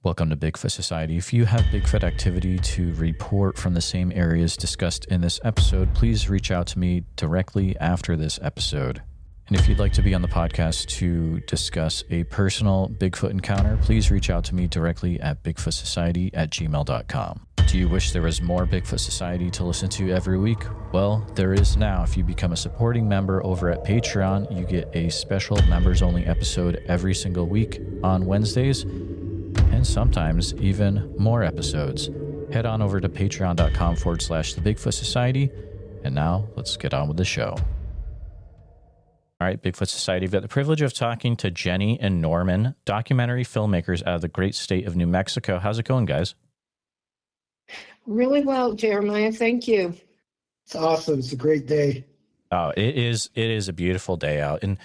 Welcome to Bigfoot Society. If you have Bigfoot activity to report from the same areas discussed in this episode, please reach out to me directly after this episode. And if you'd like to be on the podcast to discuss a personal Bigfoot encounter, please reach out to me directly at bigfootsociety@gmail.com. Do you wish there was more Bigfoot Society to listen to every week? Well, there is now. If you become a supporting member over at Patreon, you get a special members-only episode every single week on Wednesdays, and sometimes even more episodes. Head on over to patreon.com/The Bigfoot Society. And now let's get on with the show. All right, Bigfoot Society, we've got the privilege of talking to Jenny and Norman, documentary filmmakers out of the great state of New Mexico. How's it going, guys? Really well, Jeremiah. Thank you. It's awesome. It's a great day. Oh, it is a beautiful day out. And,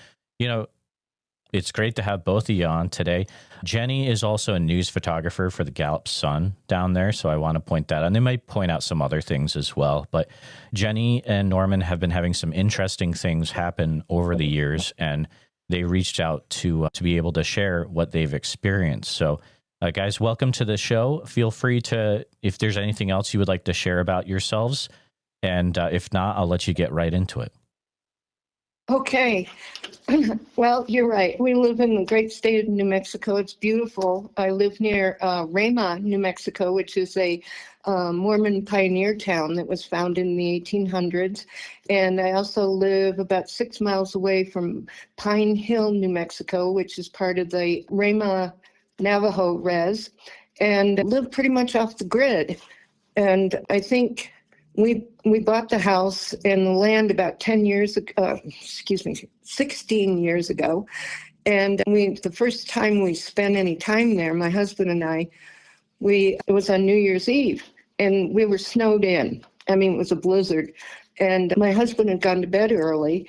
it's great to have both of you on today. Jenny is also a news photographer for the Gallup Sun down there, so I want to point that out. And they might point out some other things as well. But Jenny and Norman have been having some interesting things happen over the years, and they reached out to be able to share what they've experienced. So, guys, welcome to the show. Feel free to, if there's anything else you would like to share about yourselves, and if not, I'll let you get right into it. Okay. Well, you're right. We live in the great state of New Mexico. It's beautiful. I live near Ramah, New Mexico, which is a Mormon pioneer town that was founded in the 1800s. And I also live about 6 miles away from Pine Hill, New Mexico, which is part of the Ramah Navajo res, and live pretty much off the grid. And I think we bought the house and the land about 16 years ago. And the first time we spent any time there, my husband and I, it was on New Year's Eve, and we were snowed in. I mean, it was a blizzard. And my husband had gone to bed early,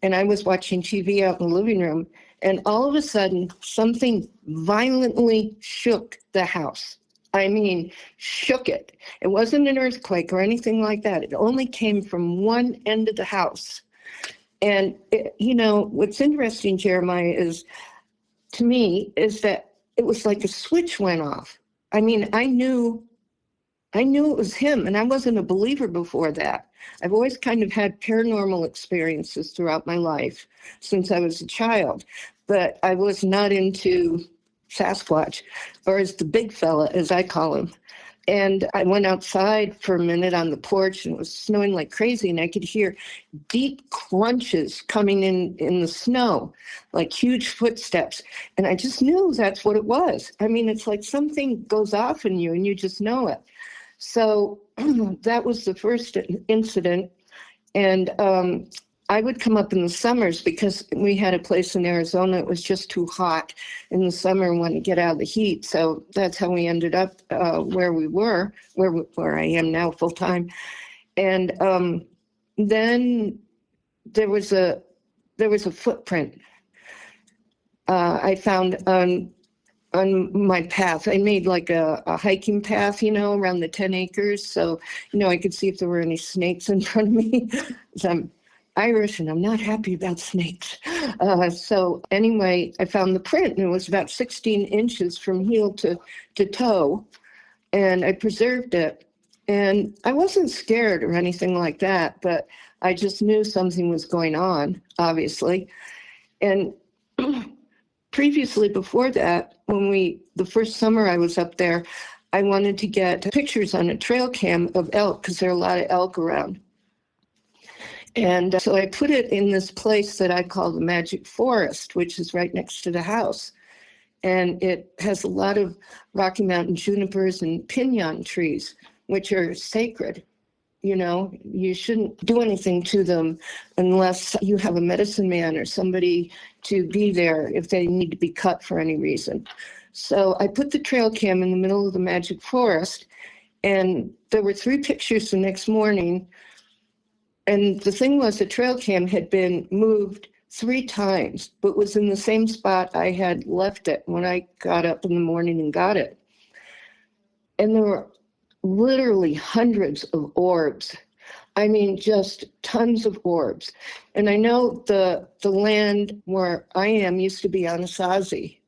and I was watching TV out in the living room. And all of a sudden, something violently shook the house. I mean, shook it. It wasn't an earthquake or anything like that. It only came from one end of the house. And, what's interesting, Jeremiah, to me, is that it was like a switch went off. I mean, I knew it was him, and I wasn't a believer before that. I've always kind of had paranormal experiences throughout my life since I was a child, but I was not into Sasquatch, or as the big fella, as I call him. And I went outside for a minute on the porch, and it was snowing like crazy, and I could hear deep crunches coming in the snow, like huge footsteps. And I just knew that's what it was. I mean, it's like something goes off in you, and you just know it. So that was the first incident. And I would come up in the summers because we had a place in Arizona. It was just too hot in the summer and wanted to get out of the heat. So that's how we ended up where we were, where I am now full time. And then there was a footprint I found on my path. I made like a hiking path, around the 10 acres. So, I could see if there were any snakes in front of me. So I'm Irish and I'm not happy about snakes. So anyway, I found the print, and it was about 16 inches from heel to toe, and I preserved it. And I wasn't scared or anything like that, but I just knew something was going on, obviously. And previously, before that, the first summer I was up there, I wanted to get pictures on a trail cam of elk because there are a lot of elk around. And so I put it in this place that I call the Magic Forest, which is right next to the house. And it has a lot of Rocky Mountain junipers and pinon trees, which are sacred. You shouldn't do anything to them unless you have a medicine man or somebody to be there if they need to be cut for any reason. So I put the trail cam in the middle of the Magic Forest, and there were 3 pictures the next morning. And the thing was, the trail cam had been moved 3 times, but was in the same spot I had left it when I got up in the morning and got it. And there were literally hundreds of orbs. I mean, just tons of orbs. And I know the land where I am used to be Anasazi.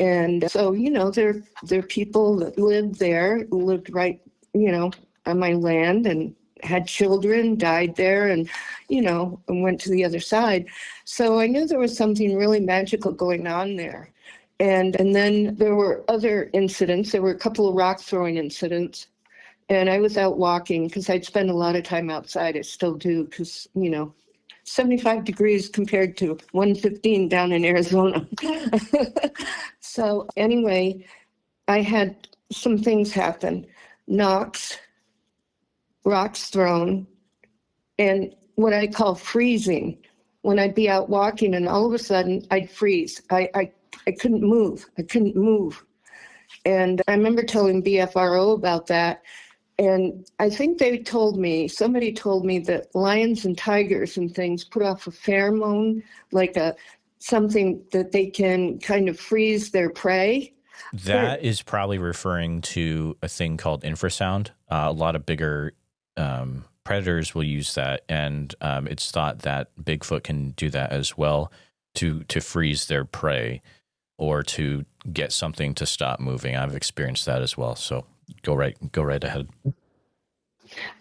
And so, there are people that lived there, lived right, on my land and had children, died there, and went to the other side. So I knew there was something really magical going on there. And then there were other incidents. There were a couple of rock throwing incidents. And I was out walking because I'd spend a lot of time outside. I still do because, 75 degrees compared to 115 down in Arizona. So anyway, I had some things happen. Knocks, rocks thrown, and what I call freezing. When I'd be out walking and all of a sudden I'd freeze. I couldn't move. I couldn't move. And I remember telling BFRO about that. And I think somebody told me that lions and tigers and things put off a pheromone, like something that they can kind of freeze their prey. That is probably referring to a thing called infrasound. A lot of bigger predators will use that, and it's thought that Bigfoot can do that as well to freeze their prey or to get something to stop moving. I've experienced that as well. So go right ahead.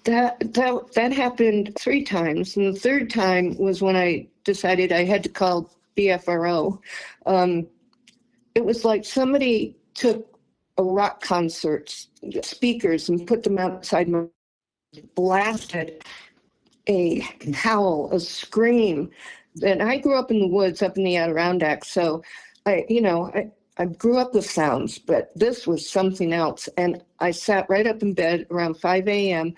That happened 3 times, and the third time was when I decided I had to call BFRO. It was like somebody took a rock concert speakers and put them outside my, blasted a howl, a scream. And I grew up in the woods up in the Adirondacks, so I grew up with sounds, but this was something else. And I sat right up in bed around 5 a.m.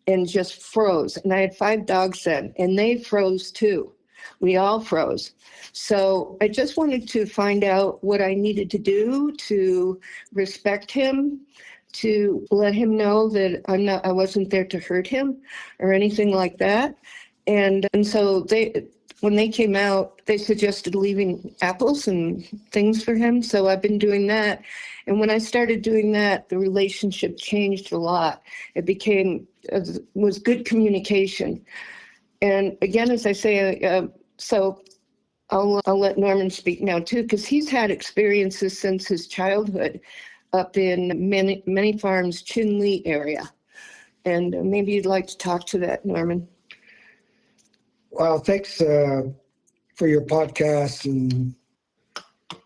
and just froze. And I had 5 dogs then, and they froze too. We all froze. So I just wanted to find out what I needed to do to respect him, to let him know that I wasn't there to hurt him or anything like that. And so when they came out, they suggested leaving apples and things for him. So I've been doing that. And when I started doing that, the relationship changed a lot. It was good communication. And again, as I say, so I'll let Norman speak now too, because he's had experiences since his childhood up in many farms, Chinle area. And maybe you'd like to talk to that, Norman. Well, thanks for your podcast and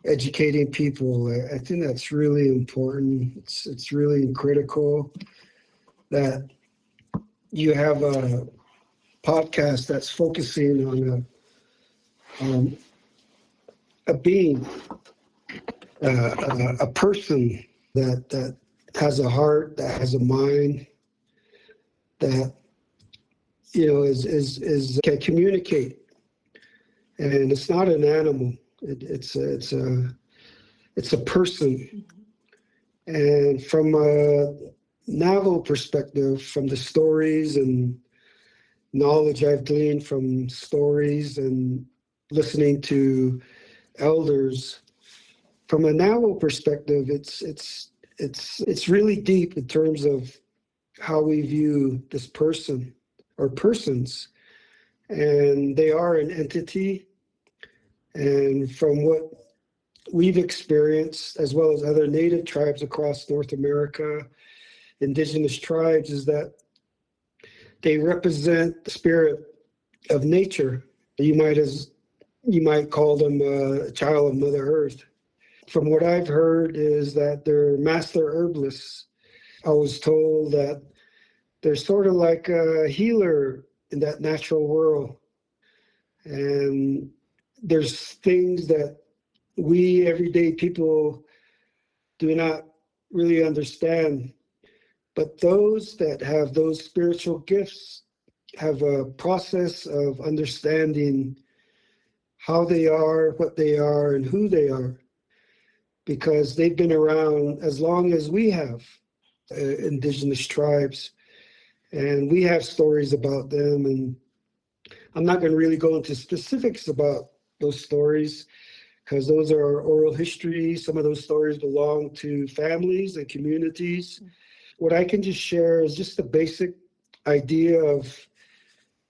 educating people. I think that's really important. It's really critical that you have a podcast that's focusing on a being, a person that has a heart, that has a mind, that is can communicate, and it's not an animal. It's a person, and from a Navajo perspective, from the stories and knowledge I've gleaned from stories and listening to elders, from a Navajo perspective, it's really deep in terms of how we view this person or persons, and they are an entity. And from what we've experienced, as well as other native tribes across North America, indigenous tribes, is that they represent the spirit of nature. You might call them a child of Mother Earth. From what I've heard is that they're master herbalists. I was told that they're sort of like a healer in that natural world. And there's things that we everyday people do not really understand. But those that have those spiritual gifts have a process of understanding how they are, what they are, and who they are, because they've been around as long as we have, indigenous tribes. And we have stories about them, and I'm not going to really go into specifics about those stories because those are oral history. Some of those stories belong to families and communities. What I can just share is just the basic idea of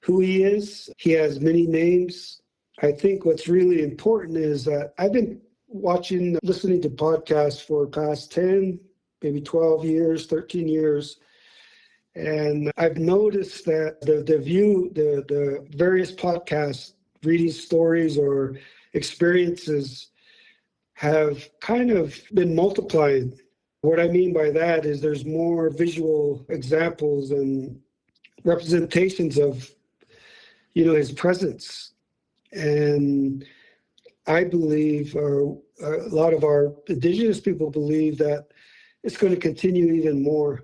who he is. He has many names. I think what's really important is that I've been listening to podcasts for past 10, maybe 12 years, 13 years. And I've noticed that the various podcasts, reading stories or experiences have kind of been multiplying. What I mean by that is there's more visual examples and representations of, his presence. And I believe, or a lot of our indigenous people believe, that it's going to continue even more.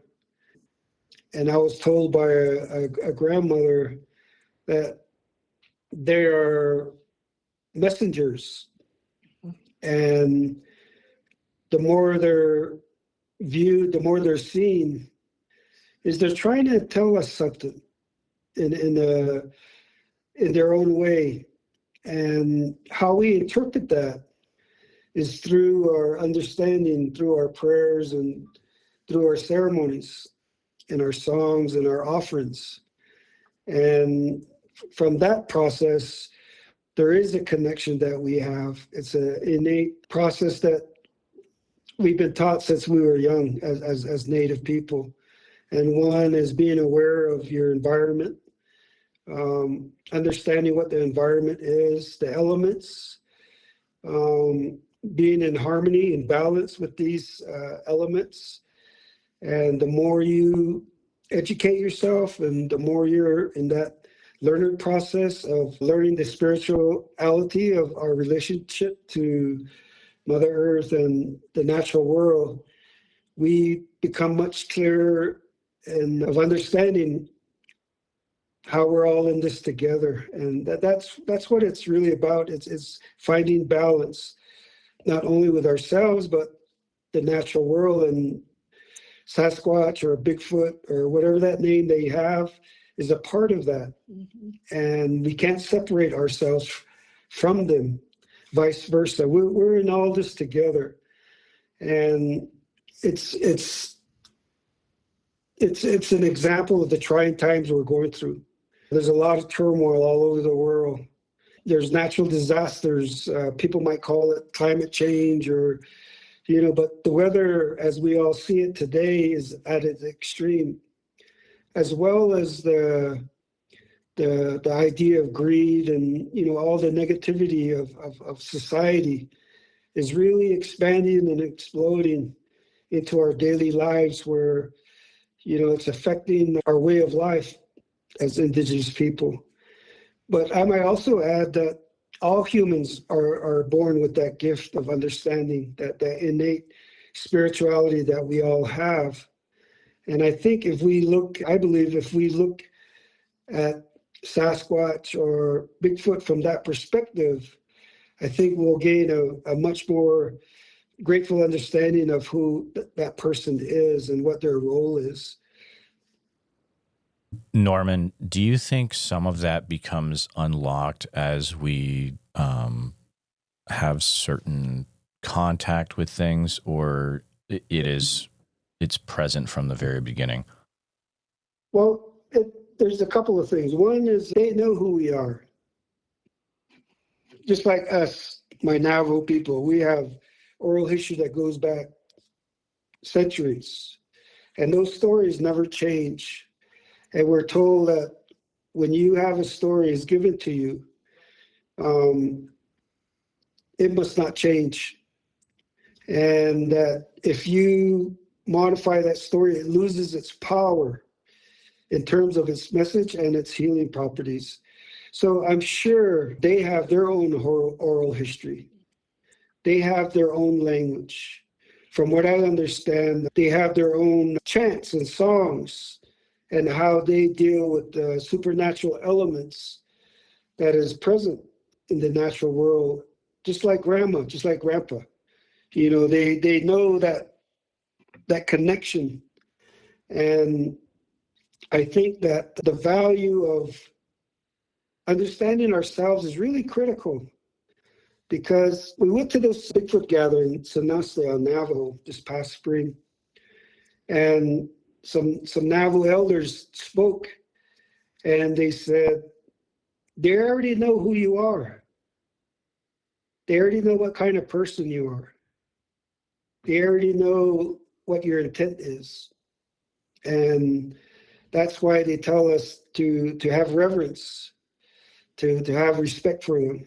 And I was told by a grandmother that they are messengers. And the more they're viewed, the more they're seen, is they're trying to tell us something in their own way. And how we interpret that is through our understanding, through our prayers and through our ceremonies and our songs and our offerings. And from that process, there is a connection that we have. It's an innate process that we've been taught since we were young as Native people. And one is being aware of your environment, understanding what the environment is, the elements, being in harmony and balance with these elements. And the more you educate yourself and the more you're in that learning process of learning the spirituality of our relationship to Mother Earth and the natural world, we become much clearer and of understanding how we're all in this together. And that's what it's really about. It's finding balance, not only with ourselves, but the natural world. And Sasquatch or Bigfoot or whatever that name they have is a part of that. Mm-hmm. And we can't separate ourselves from them, vice versa. We're in all this together. And it's an example of the trying times we're going through. There's a lot of turmoil all over the world. There's natural disasters. People might call it climate change or, but the weather as we all see it today is at its extreme, as well as the idea of greed and, all the negativity of society is really expanding and exploding into our daily lives where, it's affecting our way of life as Indigenous people. But I might also add that all humans are born with that gift of understanding, that innate spirituality that we all have. And I think if we look at Sasquatch or Bigfoot from that perspective, I think we'll gain a much more grateful understanding of who that person is and what their role is. Norman, do you think some of that becomes unlocked as we have certain contact with things, or it's present from the very beginning? Well, there's a couple of things. One is they know who we are. Just like us, my Navajo people, we have oral history that goes back centuries. And those stories never change. And we're told that when you have a story is given to you, it must not change. And that if you modify that story, it loses its power in terms of its message and its healing properties. So I'm sure they have their own oral history. They have their own language. From what I understand, they have their own chants and songs and how they deal with the supernatural elements that is present in the natural world, just like Ramah, just like Grandpa. They know that connection. And I think that the value of understanding ourselves is really critical, because we went to this Bigfoot gathering in Sanasle on Navajo this past spring, and some Navajo elders spoke, and they said, they already know who you are. They already know what kind of person you are. They already know what your intent is. And that's why they tell us to have reverence, to have respect for them.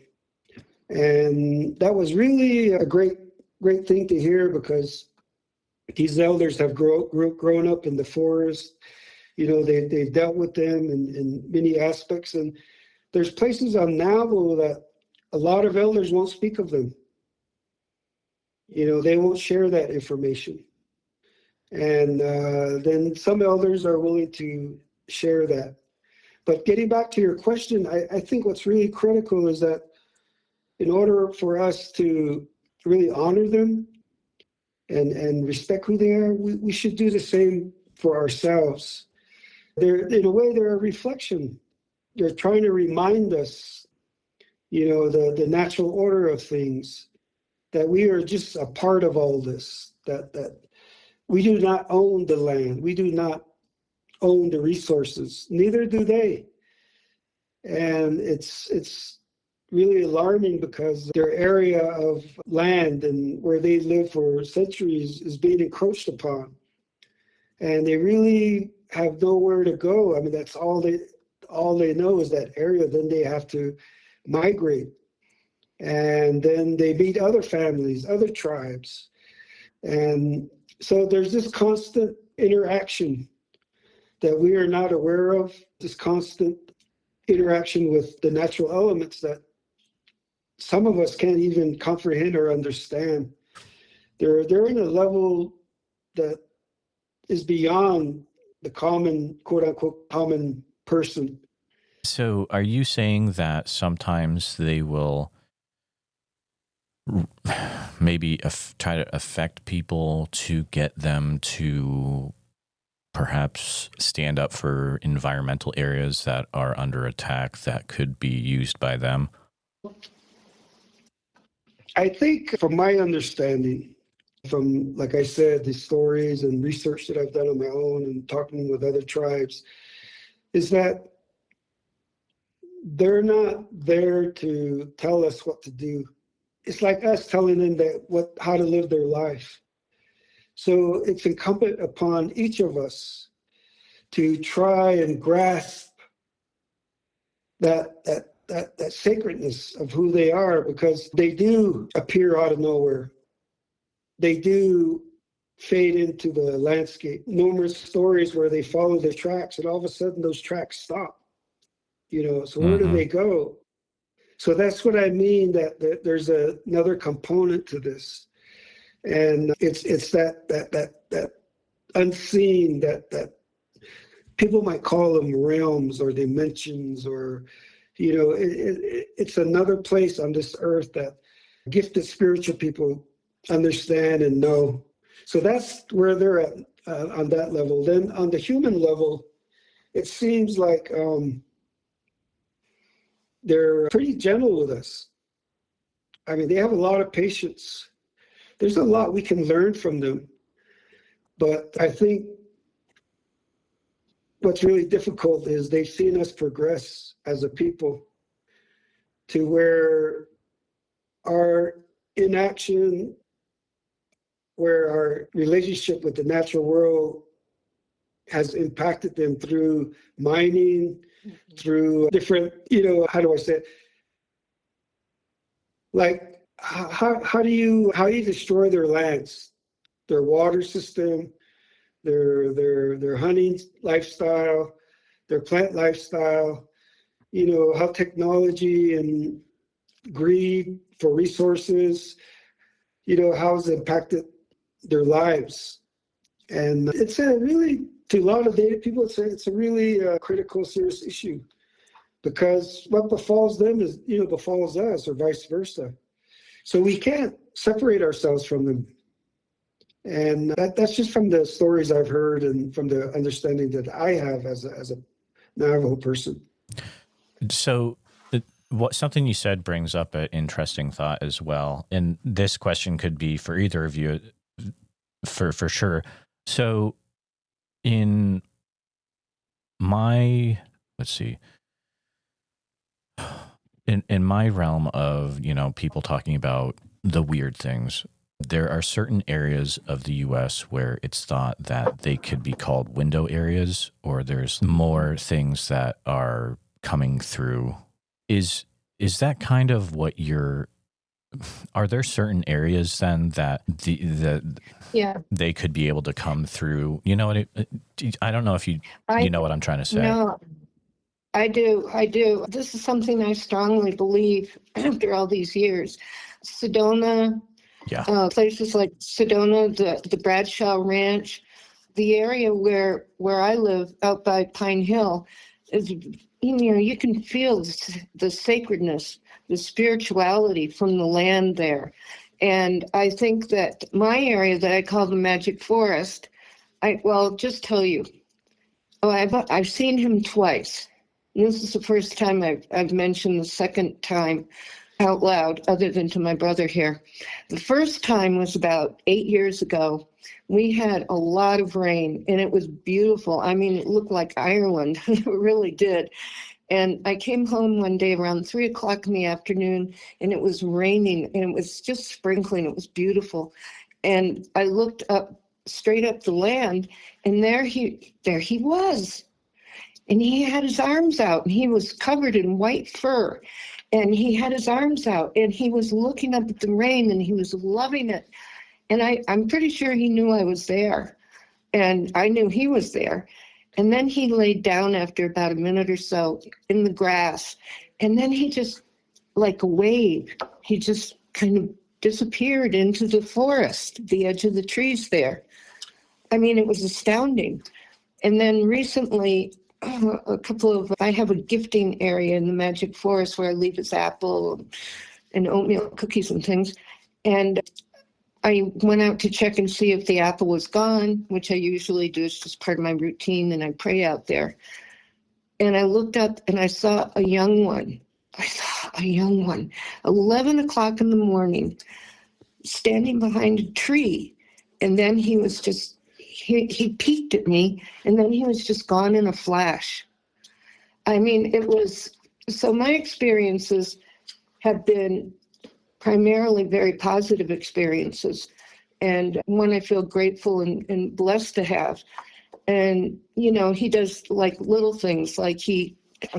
And that was really a great thing to hear, because these elders have grown up in the forest. They've dealt with them in many aspects. And there's places on Navajo that a lot of elders won't speak of them. They won't share that information. And then some elders are willing to share that. But getting back to your question, I think what's really critical is that in order for us to really honor them and respect who they are, we should do the same for ourselves. In a way, they're a reflection. They're trying to remind us, the natural order of things, that we are just a part of all this, that we do not own the land. We do not own the resources. Neither do they. And it's really alarming, because their area of land and where they live for centuries is being encroached upon. And they really have nowhere to go. I mean, that's all they know is that area. Then they have to migrate. And then they meet other families, other tribes. And so there's this constant interaction that we are not aware of, this constant interaction with the natural elements that some of us can't even comprehend or understand. They're in a level that is beyond the common, quote unquote, common person. So are you saying that sometimes they will maybe try to affect people to get them to perhaps stand up for environmental areas that are under attack that could be used by them? I think, from my understanding, from, like I said, the stories and research that I've done on my own and talking with other tribes, is that they're not there to tell us what to do. It's like us telling them how to live their life. So it's incumbent upon each of us to try and grasp that sacredness of who they are, because they do appear out of nowhere. They do fade into the landscape. Numerous stories where they follow their tracks, and all of a sudden those tracks stop. So where do they go? So that's what I mean, that there's another component to this. And it's that unseen, that people might call them realms or dimensions, or it's another place on this earth that gifted spiritual people understand and know. So that's where they're at on that level. Then on the human level, it seems like they're pretty gentle with us. I mean, they have a lot of patience. There's a lot we can learn from them. But I think what's really difficult is they've seen us progress as a people to where our inaction, where our relationship with the natural world has impacted them through mining, through different, how do I say it? Like, how do you destroy their lands, their water system, their hunting lifestyle, their plant lifestyle, how technology and greed for resources, how it's impacted their lives. And it's a really, to a lot of Native people, it's a really critical, serious issue, because what befalls them is, befalls us, or vice versa. So we can't separate ourselves from them. And that's just from the stories I've heard and from the understanding that I have as a Navajo person. So something you said brings up an interesting thought as well. And this question could be for either of you for sure. So in in my realm of, people talking about the weird things, there are certain areas of the US where it's thought that they could be called window areas, or there's more things that are coming through. Is that kind of what are there certain areas then that Yeah. they could be able to come through? You know what? I don't know if you know what I'm trying to say. No, I do. I do. This is something I strongly believe after all these years. Sedona, Yeah. places like Sedona, the Bradshaw Ranch, the area where I live out by Pine Hill is, you can feel the sacredness, the spirituality from the land there. And I think that my area that I call the Magic Forest, I'll just tell you, I've seen him twice. And this is the first time I've mentioned the second time out loud, other than to my brother here. The first time was about 8 years ago. We had a lot of rain, and it was beautiful. I mean, it looked like Ireland. It really did. And I came home one day around 3 o'clock in the afternoon, and it was raining, and it was just sprinkling. It was beautiful. And I looked up, straight up the land, and there he was. And he had his arms out, and he was covered in white fur. And he had his arms out, and he was looking up at the rain, and he was loving it. And I'm pretty sure he knew I was there, and I knew he was there. And then he laid down after about a minute or so in the grass, and then he just, like a wave, he just kind of disappeared into the forest, the edge of the trees there. I mean, it was astounding. And then recently, I have a gifting area in the Magic Forest where I leave his apple and oatmeal cookies and things. And I went out to check and see if the apple was gone, which I usually do. It's just part of my routine, and I pray out there. And I looked up and I saw a young one. 11 o'clock in the morning, standing behind a tree. And then he was just, he peeked at me, and then he was just gone in a flash. I mean, so my experiences have been primarily very positive experiences, and one I feel grateful and blessed to have. And, he does like little things, like he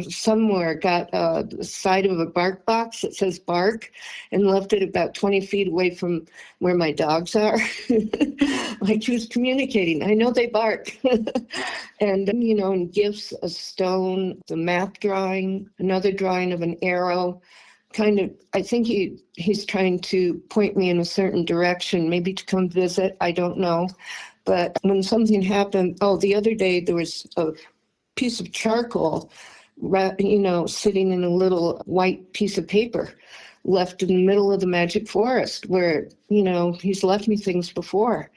somewhere got the side of a bark box that says bark and left it about 20 feet away from where my dogs are. Like he was communicating. I know they bark. And, and gifts, a stone, the map drawing, another drawing of an arrow. Kind of, I think he's trying to point me in a certain direction, maybe to come visit. I don't know. But when something happened, the other day there was a piece of charcoal, sitting in a little white piece of paper left in the middle of the Magic Forest where, he's left me things before.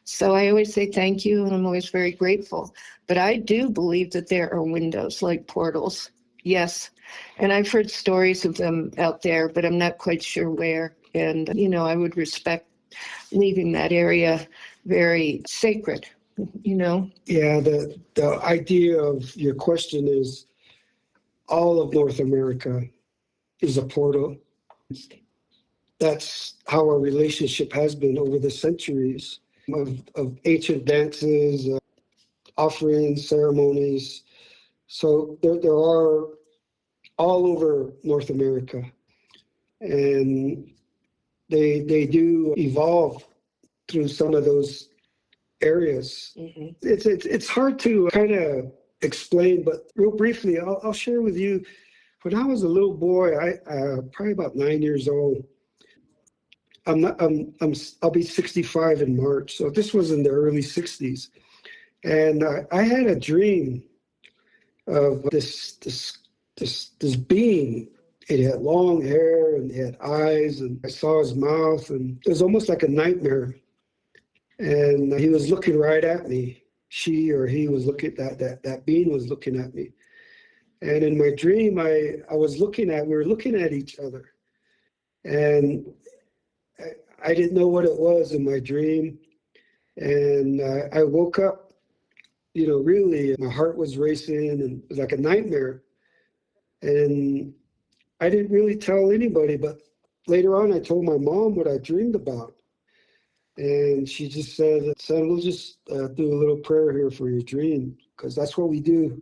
So I always say thank you, and I'm always very grateful. But I do believe that there are windows like portals. Yes. And I've heard stories of them out there, but I'm not quite sure where. And, I would respect leaving that area very sacred, Yeah, the idea of your question is all of North America is a portal. That's how our relationship has been over the centuries of ancient dances, offerings, ceremonies. So there are all over North America, and they do evolve through some of those areas. Mm-hmm. It's hard to kind of explain, but real briefly, I'll share with you. When I was a little boy, I probably about 9 years old. I'll be 65 in March, so this was in the early 60s, and I had a dream of this being. It had long hair and it had eyes, and I saw his mouth, and it was almost like a nightmare. And he was looking right at me. She or he was looking at that being was looking at me. And in my dream, we were looking at each other. And I didn't know what it was in my dream. And I woke up, really, my heart was racing, and it was like a nightmare. And I didn't really tell anybody, but later on I told my mom what I dreamed about. And she just said, son, we'll just do a little prayer here for your dream, because that's what we do.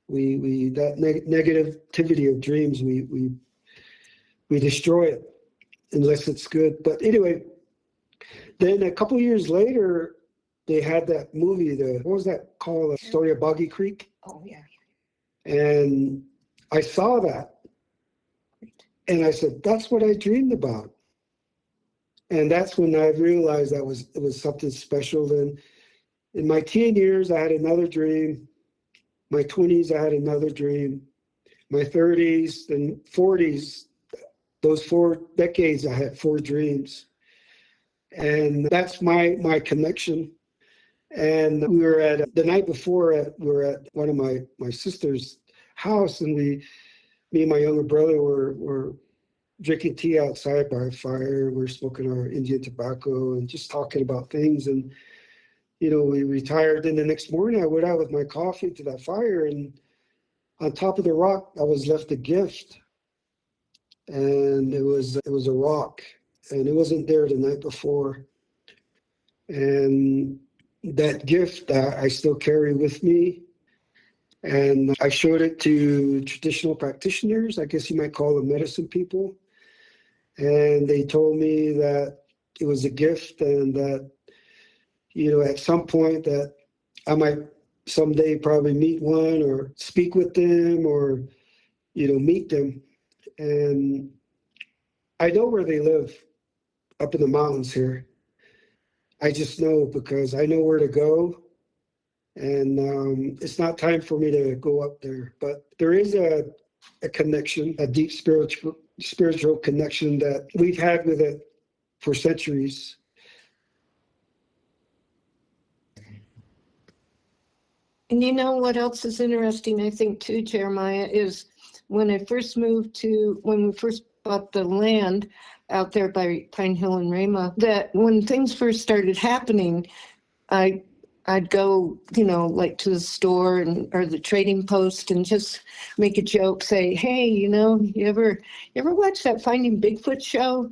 We that negativity of dreams, we destroy it unless it's good. But anyway, then a couple years later, they had that movie, what was that called? The Story of Boggy Creek. Oh, yeah. And I saw that. And I said, that's what I dreamed about. And that's when I realized it was something special. Then in my teen years, I had another dream. My 20s, I had another dream. My 30s and 40s, those 4 decades, I had 4 dreams. And that's my connection. And we were the night before, we were at one of my sister's house, and me and my younger brother were drinking tea outside by a fire. We're smoking our Indian tobacco and just talking about things. And, we retired. And the next morning I went out with my coffee to that fire, and on top of the rock, I was left a gift. And it was a rock, and it wasn't there the night before. And that gift I still carry with me. And I showed it to traditional practitioners, I guess you might call them medicine people. And they told me that it was a gift, and that, at some point that I might someday probably meet one or speak with them or, meet them. And I know where they live, up in the mountains here. I just know because I know where to go. And it's not time for me to go up there. But there is a connection, a deep spiritual connection that we've had with it for centuries. And you know what else is interesting, I think, too, Jeremiah, is when we first bought the land out there by Pine Hill and Ramah, that when things first started happening, I'd go, like to the store or the trading post and just make a joke, say, hey, you ever watch that Finding Bigfoot show?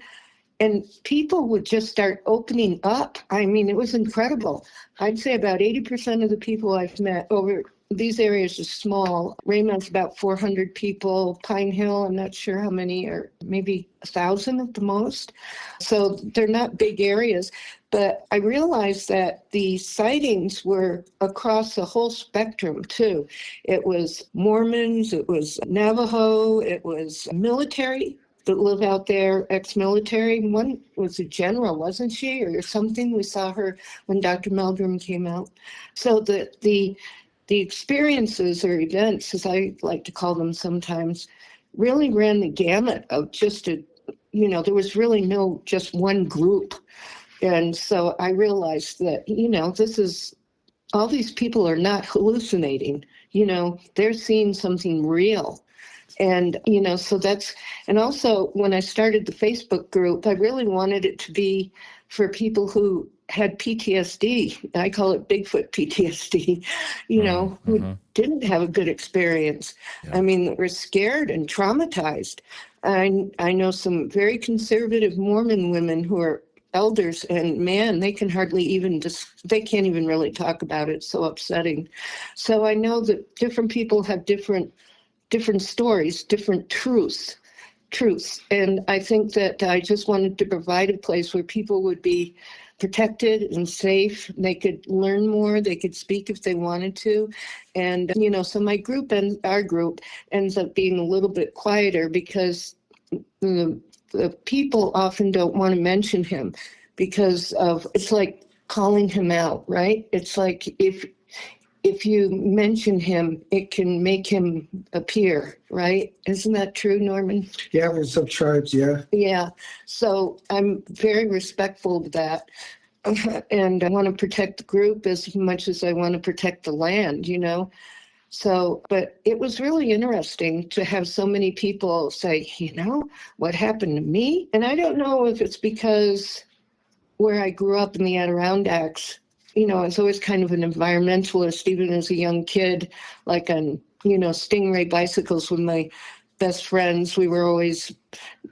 And people would just start opening up. I mean, it was incredible. I'd say about 80% of the people I've met over these areas are small. Raymond's about 400 people. Pine Hill, I'm not sure how many, or maybe 1,000 at the most. So they're not big areas. But I realized that the sightings were across the whole spectrum, too. It was Mormons, it was Navajo, it was military that live out there, ex-military. One was a general, wasn't she, or something? We saw her when Dr. Meldrum came out. So the experiences or events, as I like to call them sometimes, really ran the gamut of there was really no just one group. And so I realized that, all these people are not hallucinating, they're seeing something real. And, so and also when I started the Facebook group, I really wanted it to be for people who had PTSD. I call it Bigfoot PTSD, who didn't have a good experience. Yeah. I mean, were scared and traumatized. I know some very conservative Mormon women who are elders, and man, they can hardly even they can't even really talk about it. It's so upsetting. So I know that different people have different stories, different truths. And I think that I just wanted to provide a place where people would be protected and safe. They could learn more. They could speak if they wanted to. And, so my group and our group ends up being a little bit quieter because the people often don't want to mention him because it's like calling him out, right? It's like if you mention him, it can make him appear, right? Isn't that true, Norman? Yeah, with some tribes, yeah. Yeah. So I'm very respectful of that. And I want to protect the group as much as I want to protect the land, So, but it was really interesting to have so many people say, what happened to me? And I don't know if it's because where I grew up in the Adirondacks, I was always kind of an environmentalist, even as a young kid, like on, Stingray bicycles with my best friends. We were always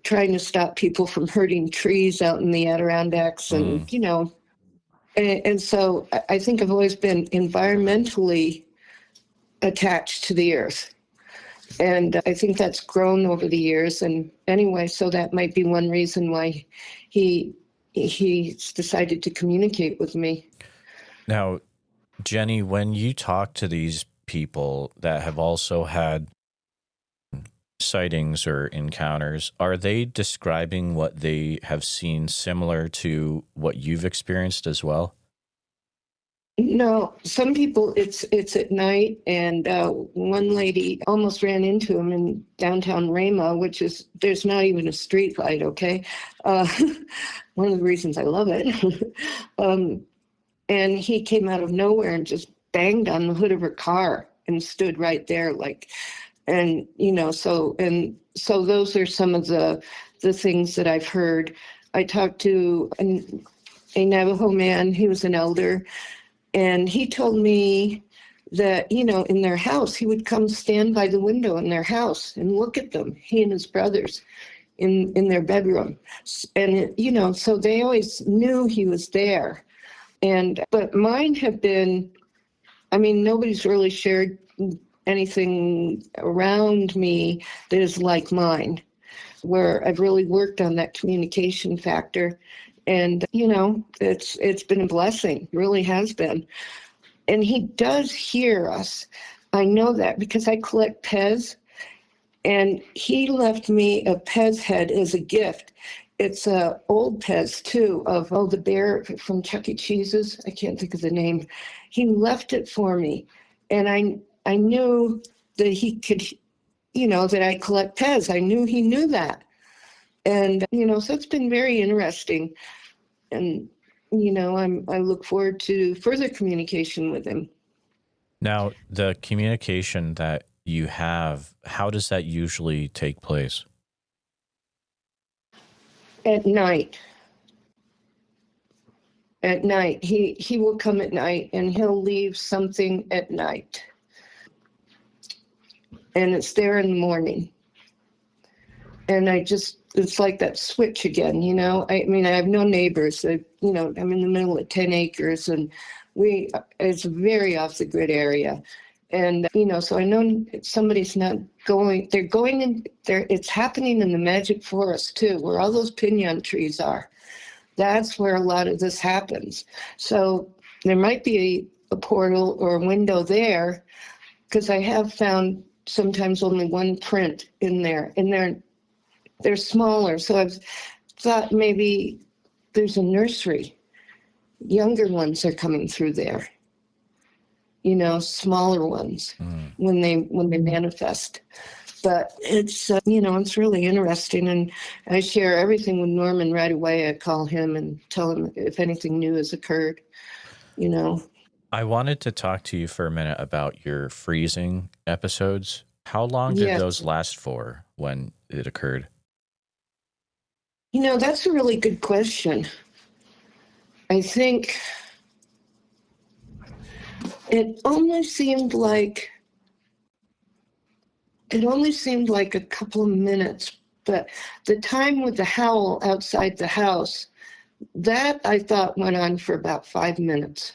trying to stop people from hurting trees out in the Adirondacks, and and so I think I've always been environmentally attached to the earth. And I think that's grown over the years. And anyway, so that might be one reason why he's decided to communicate with me. Now, Jenny, when you talk to these people that have also had sightings or encounters, are they describing what they have seen similar to what you've experienced as well? No, some people it's at night, and one lady almost ran into him in downtown Ramah, which is there's not even a street light. Okay, one of the reasons I love it. And he came out of nowhere and just banged on the hood of her car and stood right there, like, and so those are some of the things that I've heard. I talked to a Navajo man. He was an elder. And he told me that, in their house, he would come stand by the window in their house and look at them, he and his brothers, in their bedroom. And, so they always knew he was there. But mine have been, nobody's really shared anything around me that is like mine, where I've really worked on that communication factor. And, it's been a blessing, really has been. And he does hear us. I know that because I collect Pez, and he left me a Pez head as a gift. It's a old Pez, too, of, the bear from Chuck E. Cheese's. I can't think of the name. He left it for me. And I knew that he could, that I collect Pez. I knew he knew that. And, so it's been very interesting. And, I look forward to further communication with him. Now, the communication that you have, how does that usually take place? At night. At night. He will come at night, and he'll leave something at night. And it's there in the morning. And it's like that switch again, I have no neighbors. I'm in the middle of 10 acres, and it's a very off the grid area. And, so I know somebody's not going, they're going in there. It's happening in the magic forest too, where all those pinon trees are. That's where a lot of this happens. So there might be a portal or a window there, because I have found sometimes only one print in there, and they're smaller. So I've thought maybe there's a nursery. Younger ones are coming through there, smaller ones when they manifest. But it's, it's really interesting. And I share everything with Norman right away. I call him and tell him if anything new has occurred, I wanted to talk to you for a minute about your freezing episodes. How long did those last for when it occurred? That's a really good question. I think it only seemed like a couple of minutes, but the time with the howl outside the house, that I thought went on for about 5 minutes.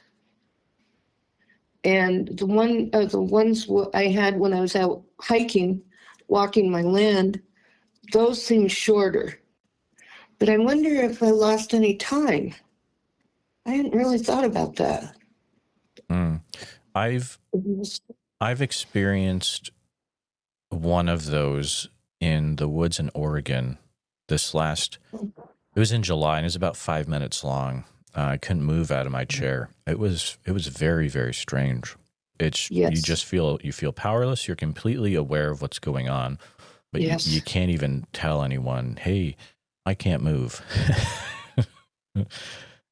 And the ones I had when I was out hiking, walking my land, those seemed shorter. But I wonder if I lost any time. I hadn't really thought about that. I've experienced one of those in the woods in Oregon. It was in July, and it was about 5 minutes long. I couldn't move out of my chair. It was very, very strange. You just feel powerless. You're completely aware of what's going on, but you can't even tell anyone, hey, I can't move.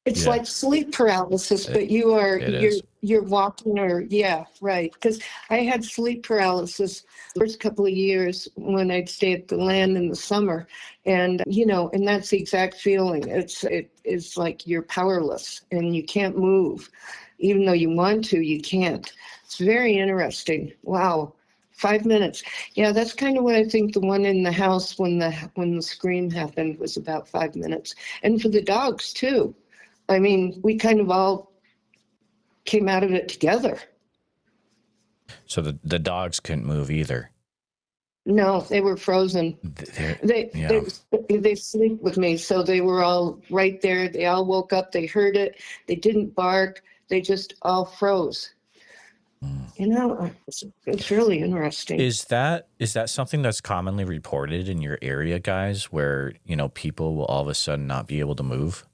It's like sleep paralysis, but you're walking right. Because I had sleep paralysis the first couple of years when I'd stay at the land in the summer. And, and that's the exact feeling. It's like you're powerless and you can't move. Even though you want to, you can't. It's very interesting. Wow. 5 minutes. Yeah, that's kind of what I think the one in the house when the scream happened was about 5 minutes. And for the dogs too. I mean, we kind of all came out of it together. So the dogs couldn't move either. No, they were frozen. Yeah. They sleep with me, so they were all right there. They all woke up. They heard it. They didn't bark. They just all froze. You know, it's really interesting. Is that something that's commonly reported in your area, guys, where, people will all of a sudden not be able to move?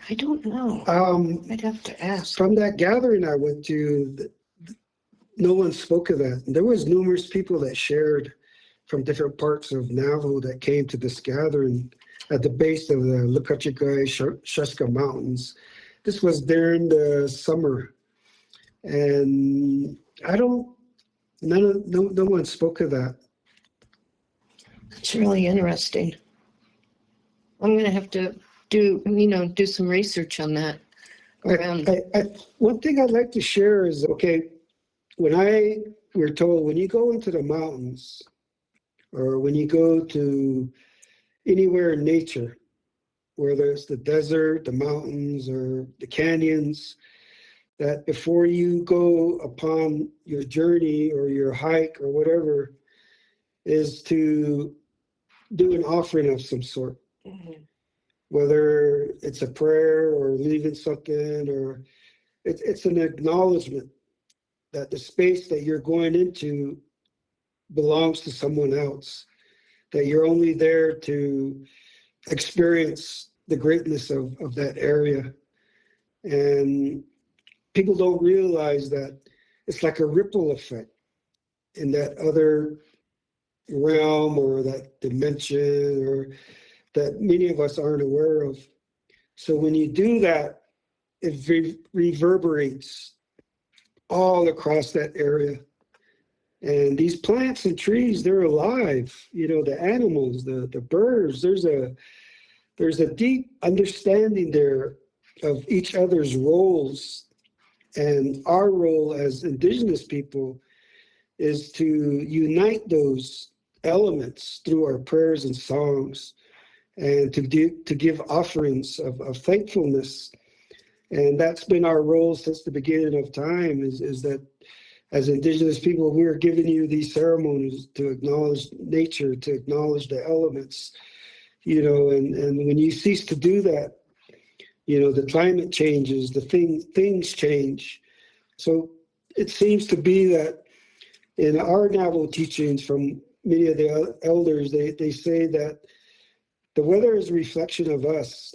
I don't know. I'd have to ask. From that gathering I went to, no one spoke of that. There was numerous people that shared from different parts of Navajo that came to this gathering at the base of the Lukachikai Shuska Mountains. This was during the summer, and no one spoke of that. It's really interesting. I'm going to have to do some research on that. One thing I'd like to share is, okay, we're told when you go into the mountains or when you go to anywhere in nature, whether it's the desert, the mountains, or the canyons, that before you go upon your journey or your hike or whatever, is to do an offering of some sort. Mm-hmm. Whether it's a prayer or leaving something, or it's an acknowledgement that the space that you're going into belongs to someone else, that you're only there to experience the greatness of that area. And people don't realize that it's like a ripple effect in that other realm or that dimension, or that many of us aren't aware of. So when you do that, it reverberates all across that area. And these plants and trees, they're alive. The animals, the birds, there's a deep understanding there of each other's roles. And our role as Indigenous people is to unite those elements through our prayers and songs, and to give offerings of thankfulness. And that's been our role since the beginning of time, is that as Indigenous people, we are giving you these ceremonies to acknowledge nature, to acknowledge the elements, and when you cease to do that, the climate changes, things change. So it seems to be that in our Navajo teachings from many of the elders, they say that the weather is a reflection of us,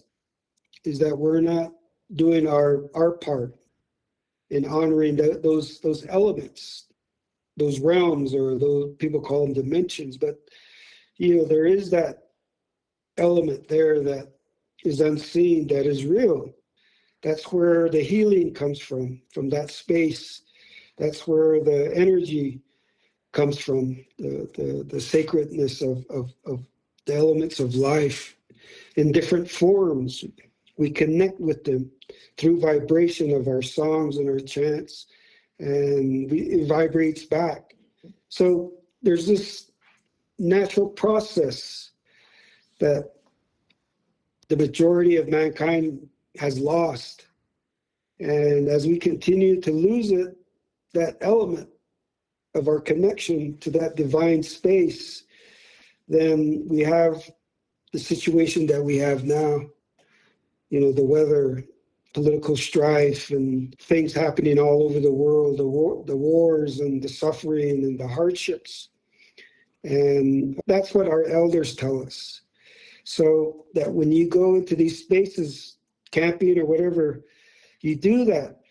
is that we're not doing our part in honoring those elements, those realms, or those people call them dimensions. But, there is that element there that is unseen, that is real. That's where the healing comes from that space. That's where the energy comes from, the sacredness of the elements of life in different forms. We connect with them through vibration of our songs and our chants, and it vibrates back. So there's this natural process that the majority of mankind has lost. And as we continue to lose it, that element of our connection to that divine space, then we have the situation that we have now. The weather, political strife, and things happening all over the world, the wars and the suffering and the hardships. And that's what our elders tell us. So that when you go into these spaces, camping or whatever, you do that.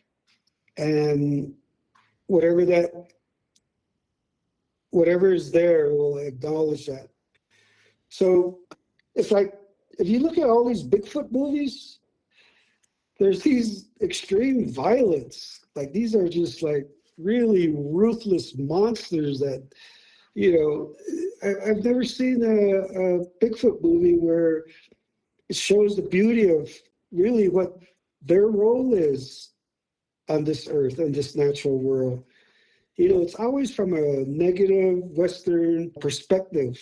And whatever is there will acknowledge that. So it's like, if you look at all these Bigfoot movies, there's these extreme violence. Like, these are just like really ruthless monsters that, I've never seen a Bigfoot movie where it shows the beauty of really what their role is on this earth and this natural world. It's always from a negative Western perspective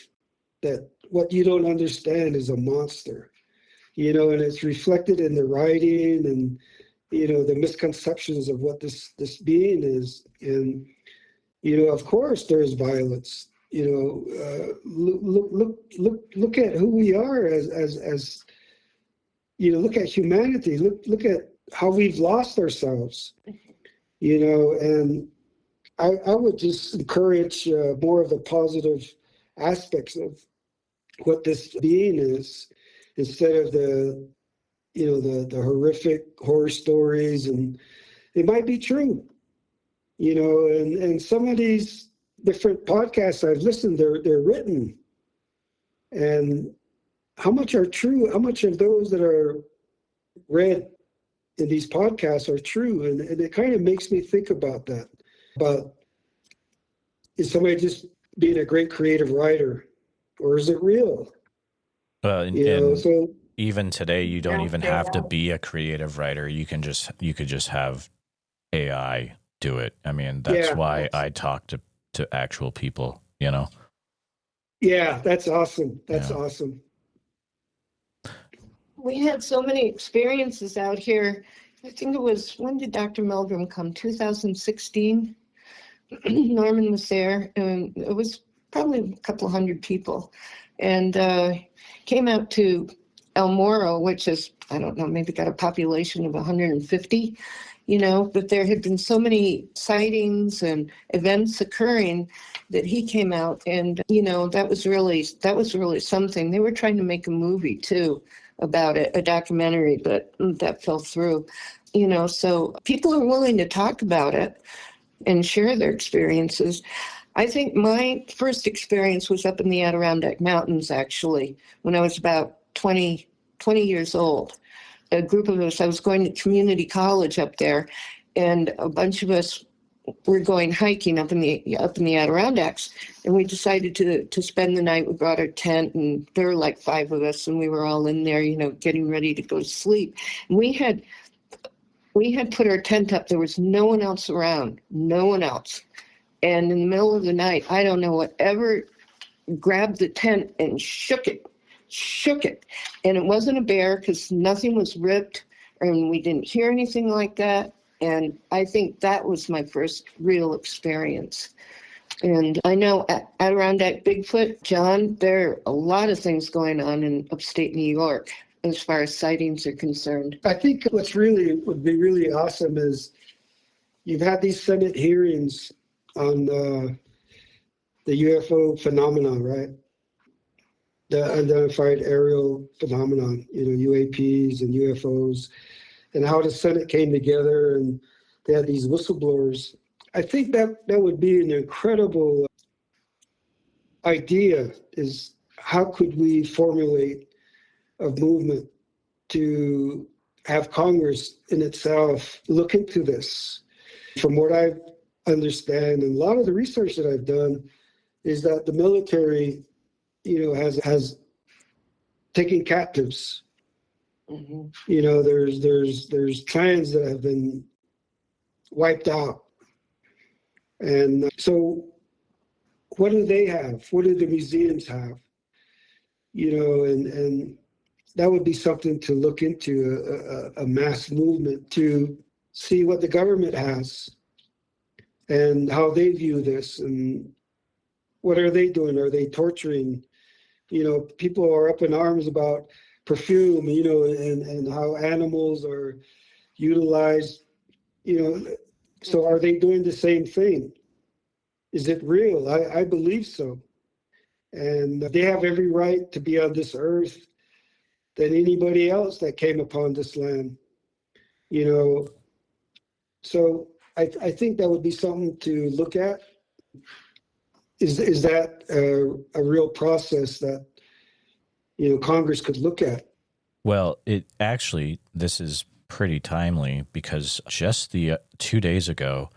that what you don't understand is a monster, and it's reflected in the writing and, the misconceptions of what this being is. And, of course there's violence, look at who we are as look at humanity, look at how we've lost ourselves, and I would just encourage more of the positive aspects of what this being is, instead of the horrific horror stories. And it might be true, and some of these different podcasts I've listened, they're written, and how much are true, how much of those that are read in these podcasts are true. And it kind of makes me think about that. But is somebody just being a great creative writer, or is it real? So even today, you don't even have to be a creative writer. You could just have AI do it. I mean, that's why I talk to actual people, Yeah, that's awesome. That's awesome. We had so many experiences out here. I think it was, when did Dr. Meldrum come? 2016. Norman was there, and it was probably a couple hundred people, and came out to El Moro, which is, I don't know, maybe got a population of 150, but there had been so many sightings and events occurring that he came out, and that was really something. They were trying to make a movie too about it, a documentary, but that fell through. So people are willing to talk about it and share their experiences. I think my first experience was up in the Adirondack Mountains, actually, when I was about 20 years old. A group of us, I was going to community college up there, and a bunch of us were going hiking up in the Adirondacks, and we decided to spend the night. We brought our tent, and there were like 5 of us, and we were all in there, getting ready to go to sleep. And we had put our tent up. There was no one else around, no one else. And in the middle of the night, I don't know whatever grabbed the tent and shook it. And it wasn't a bear, because nothing was ripped, and we didn't hear anything like that. And I think that was my first real experience. And I know Adirondack Bigfoot, John, there are a lot of things going on in upstate New York as far as sightings are concerned. I think would be really awesome is you've had these Senate hearings on the UFO phenomenon, right? The unidentified aerial phenomenon, UAPs and UFOs, and how the Senate came together and they had these whistleblowers. I think that would be an incredible idea, is how could we formulate a movement to have Congress in itself look into this. From what I understand, and a lot of the research that I've done, is that the military, has taken captives. Mm-hmm. There's clans that have been wiped out. And so what do they have? What do the museums have? And that would be something to look into, a mass movement to see what the government has and how they view this, and what are they doing? Are they torturing? People are up in arms about perfume, and how animals are utilized, so are they doing the same thing? Is it real? I believe so. And they have every right to be on this earth than anybody else that came upon this land, So I think that would be something to look at. Is that a real process that, Congress could look at? Well, this is pretty timely, because just 2 days ago,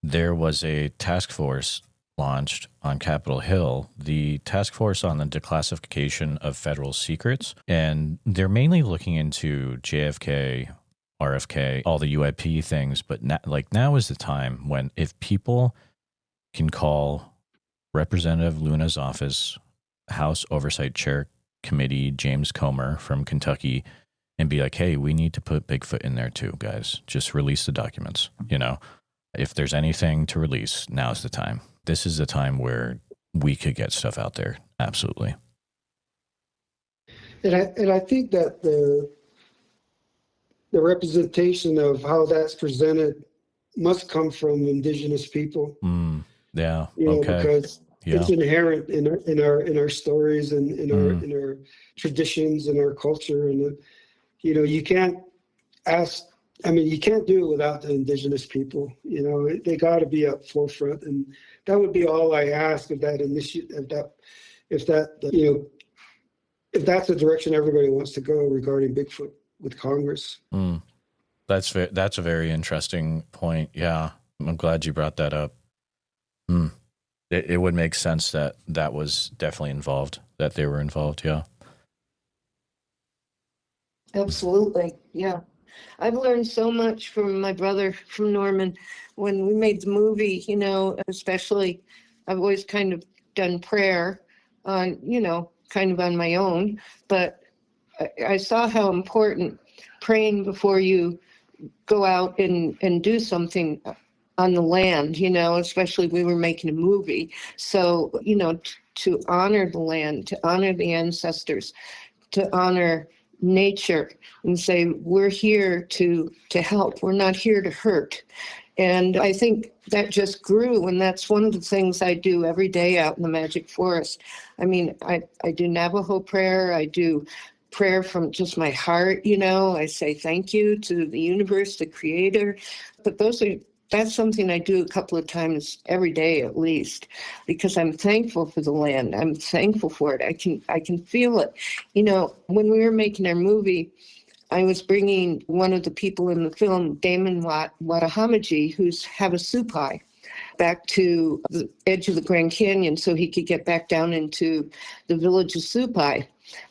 there was a task force launched on Capitol Hill, the Task Force on the Declassification of Federal Secrets. And they're mainly looking into JFK, RFK, all the UAP things. But now is the time when if people can call Representative Luna's office, House Oversight Chair Committee, James Comer from Kentucky, and be like, hey, we need to put Bigfoot in there too, guys. Just release the documents. If there's anything to release, now's the time. This is the time where we could get stuff out there. Absolutely. And I think that the representation of how that's presented must come from indigenous people. Yeah. Because it's inherent in our stories and in our traditions and our culture. And you can't you can't do it without the indigenous people. They got to be up forefront, and that would be all I ask of that initiative. If that's the direction everybody wants to go regarding Bigfoot with Congress. That's a very interesting point. Yeah, I'm glad you brought that up. It would make sense that was definitely involved, that they were involved. Yeah. Absolutely. Yeah. I've learned so much from my brother, from Norman. When we made the movie, especially, I've always kind of done prayer on, kind of on my own, but I saw how important praying before you go out and do something on the land, especially we were making a movie. So, to honor the land, to honor the ancestors, to honor nature, and say, we're here to help. We're not here to hurt. And I think that just grew. And that's one of the things I do every day out in the Magic Forest. I mean, I do Navajo prayer. I do prayer from just my heart. I say thank you to the universe, the creator. But that's something I do a couple of times every day at least, because I'm thankful for the land. I'm thankful for it. I can feel it. When we were making our movie, I was bringing one of the people in the film, Damon Watahamaji, who's Havasupai, back to the edge of the Grand Canyon so he could get back down into the village of Supai.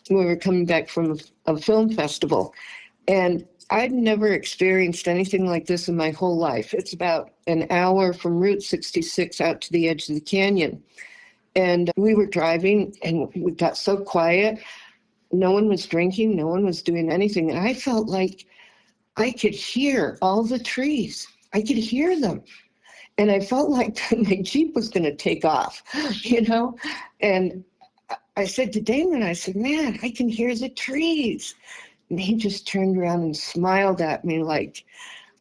We were coming back from a film festival. And I'd never experienced anything like this in my whole life. It's about an hour from Route 66 out to the edge of the canyon. And we were driving and we got so quiet. No one was drinking. No one was doing anything. And I felt like I could hear all the trees. I could hear them. And I felt like my Jeep was going to take off, And I said to Damon, I said, man, I can hear the trees. And he just turned around and smiled at me like,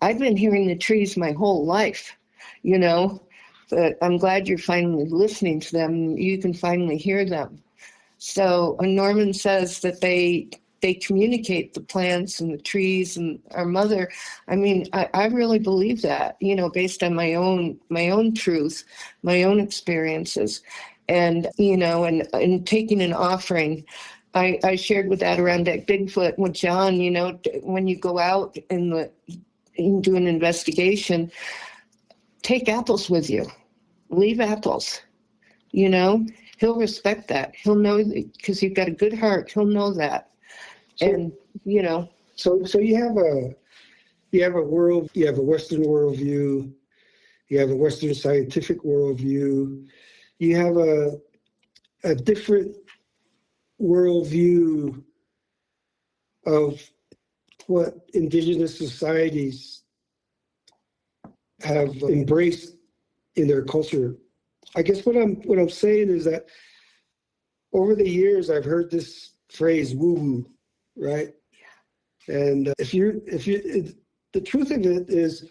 I've been hearing the trees my whole life, but I'm glad you're finally listening to them. You can finally hear them. So Norman says that they communicate, the plants and the trees and our mother. I mean, I really believe that, based on my own truth, my own experiences. And, and taking an offering, I shared with Adirondack Bigfoot with John, when you go out and do an investigation, take apples with you, leave apples, he'll respect that. He'll know because you've got a good heart. He'll know that. So you have a Western worldview, you have a Western scientific worldview, you have a different worldview of what indigenous societies have embraced in their culture. I guess what I'm saying is that over the years I've heard this phrase woo-woo, right? And the truth of it is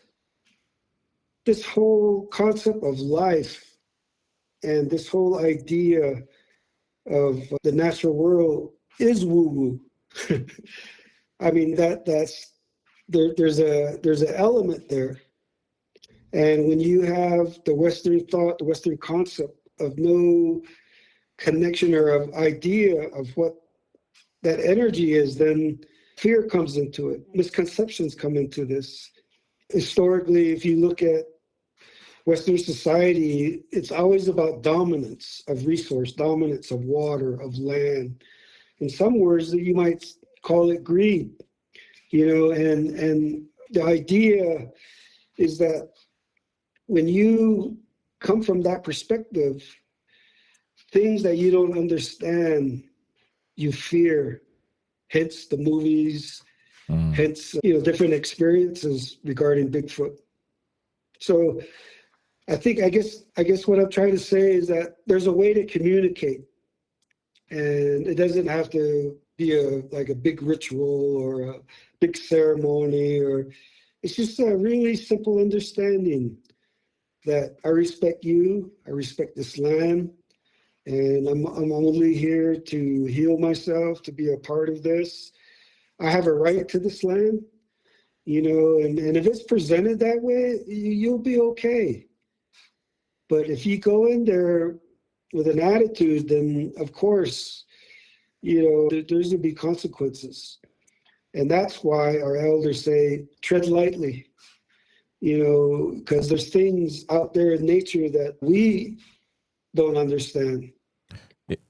this whole concept of life and this whole idea of the natural world is woo-woo. I mean, there's an element there. And when you have the Western thought, the Western concept of no connection or of idea of what that energy is, then fear comes into it. Misconceptions come into this. Historically, if you look at Western society, it's always about dominance of resource, dominance of water, of land. In some words, you might call it greed. and the idea is that when you come from that perspective, things that you don't understand, you fear, hence the movies, hence, different experiences regarding Bigfoot. So I guess what I'm trying to say is that there's a way to communicate, and it doesn't have to be like a big ritual or a big ceremony, or it's just a really simple understanding that I respect you, I respect this land, and I'm only here to heal myself, to be a part of this. I have a right to this land, and if it's presented that way, you'll be okay. But if you go in there with an attitude, then of course, there's going to be consequences. And that's why our elders say, tread lightly, because there's things out there in nature that we don't understand.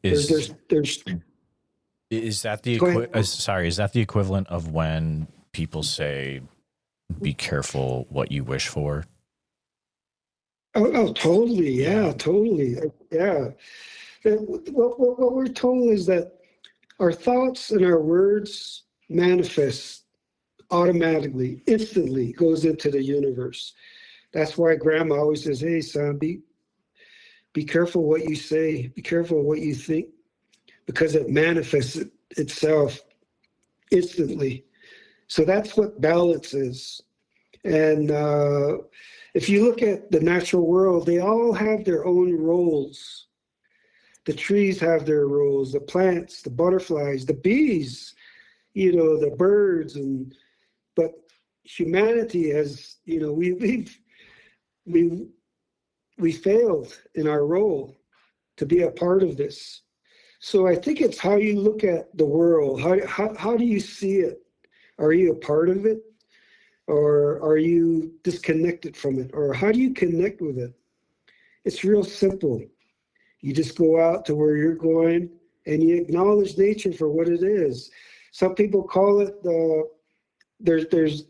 Is There's is that the Go ahead. is that the equivalent of when people say, be careful what you wish for? Oh, totally. Yeah, totally. Yeah. What we're told is that our thoughts and our words manifest automatically, instantly, goes into the universe. That's why Grandma always says, hey, son, be careful what you say, be careful what you think, because it manifests itself instantly. So that's what balance is. And if you look at the natural world, they all have their own roles. The trees have their roles, the plants, the butterflies, the bees, the birds, but humanity has, we failed in our role to be a part of this. So I think it's how you look at the world. How do you see it? Are you a part of it? Or are you disconnected from it? Or how do you connect with it? It's real simple. You just go out to where you're going and you acknowledge nature for what it is. Some people call it there's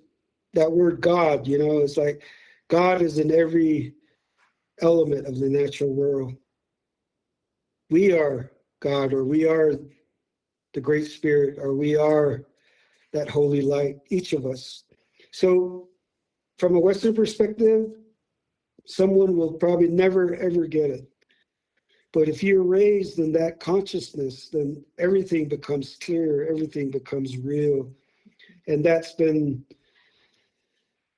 that word God, it's like God is in every element of the natural world. We are God, or we are the Great Spirit, or we are that holy light, each of us. So from a Western perspective, someone will probably never, ever get it. But if you're raised in that consciousness, then everything becomes clear, everything becomes real. And that's been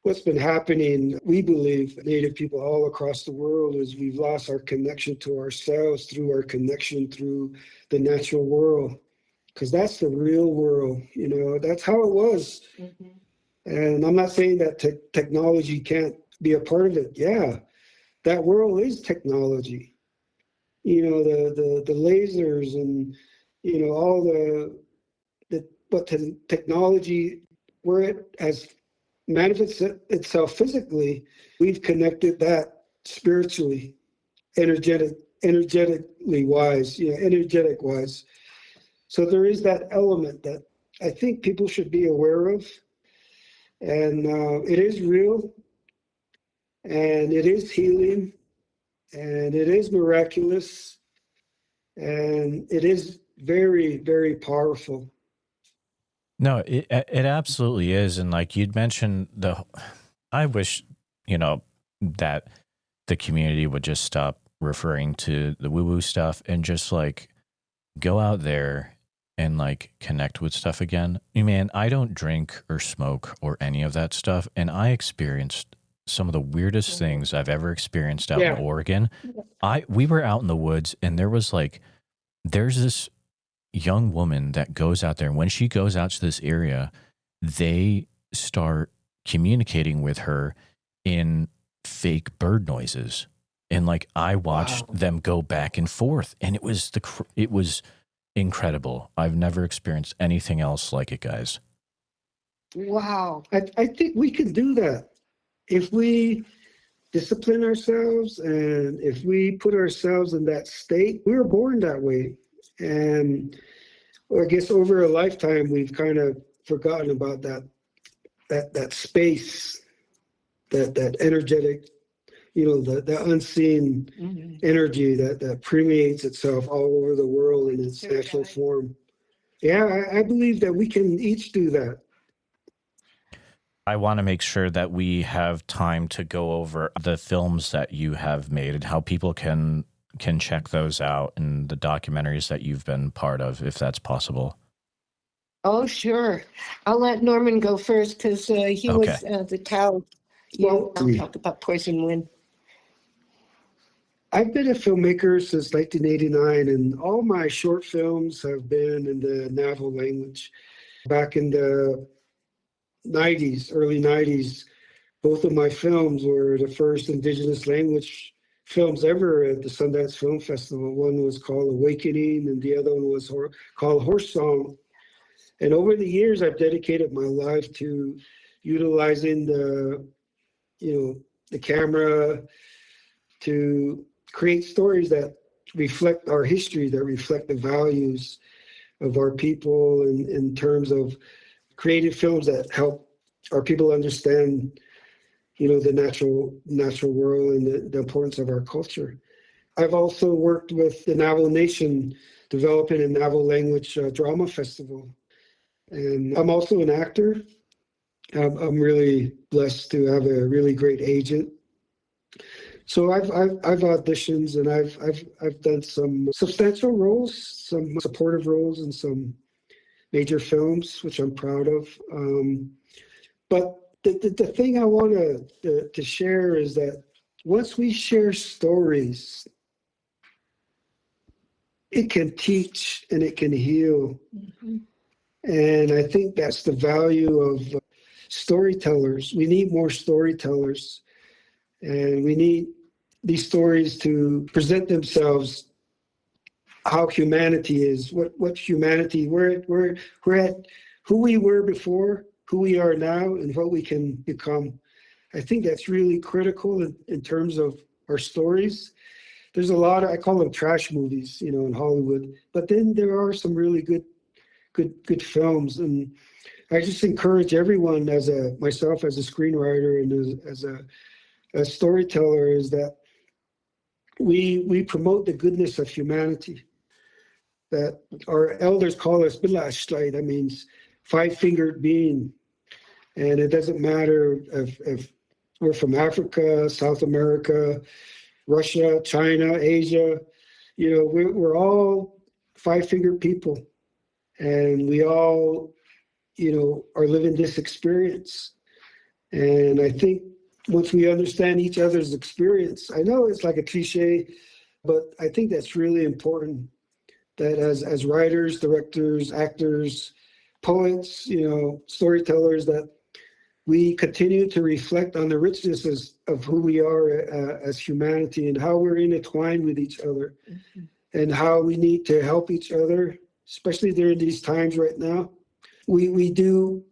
what's been happening. We believe, Native people all across the world, is we've lost our connection to ourselves through our connection through the natural world. Because that's the real world, that's how it was. Mm-hmm. And I'm not saying that technology can't be a part of it. Yeah, that world is technology. The lasers and all but the technology, where it has manifested itself physically, we've connected that spiritually, energetically wise, energetic wise. So there is that element that I think people should be aware of. And it is real, and it is healing, and it is miraculous, and it is very, very powerful. No, it absolutely is. And like you'd mentioned, I wish, that the community would just stop referring to the woo-woo stuff and just like go out there and like connect with stuff again. Man, I don't drink or smoke or any of that stuff. And I experienced some of the weirdest things I've ever experienced out in Oregon. We were out in the woods, and there's this young woman that goes out there. And when she goes out to this area, they start communicating with her in fake bird noises. And like, I watched them go back and forth, and it was incredible. I've never experienced anything else like it, guys. Wow. I think we can do that if we discipline ourselves, and if we put ourselves in that state. We were born that way. And I guess over a lifetime, we've kind of forgotten about that that space, that energetic, the unseen energy that permeates itself all over the world in its natural form. Yeah, I believe that we can each do that. I want to make sure that we have time to go over the films that you have made and how people can check those out, and the documentaries that you've been part of, if that's possible. Oh, sure. I'll let Norman go first because he was the Tao. Well, I'll talk about Poison Wind. I've been a filmmaker since 1989, and all my short films have been in the Navajo language. Back in the 90s, early 90s, both of my films were the first indigenous language films ever at the Sundance Film Festival. One was called Awakening, and the other one was called Horse Song. And over the years, I've dedicated my life to utilizing the camera to create stories that reflect our history, that reflect the values of our people in terms of creating films that help our people understand, the natural world and the importance of our culture. I've also worked with the Navajo Nation developing a Navajo language drama festival. And I'm also an actor. I'm really blessed to have a really great agent. So I've auditioned, and I've done some substantial roles, some supportive roles in some major films, which I'm proud of. But the thing I want to share is that once we share stories, it can teach and it can heal. Mm-hmm. And I think that's the value of storytellers. We need more storytellers, and we need these stories to present themselves, how humanity is, what humanity, we're at, who we were before, who we are now, and what we can become. I think that's really critical in terms of our stories. There's a lot of, I call them trash movies, in Hollywood, but then there are some really good films. And I just encourage everyone, myself as a screenwriter and as a storyteller, is that we promote the goodness of humanity, that our elders call us Bilashtai. That means five-fingered being. And it doesn't matter if we're from Africa, South America, Russia, China, Asia, we're all five-fingered people. And we all, are living this experience. And I think once we understand each other's experience, I know it's like a cliche, but I think that's really important, that as writers, directors, actors, poets, storytellers, that we continue to reflect on the richness of who we are as humanity and how we're intertwined with each other, mm-hmm. and how we need to help each other, especially during these times right now. We do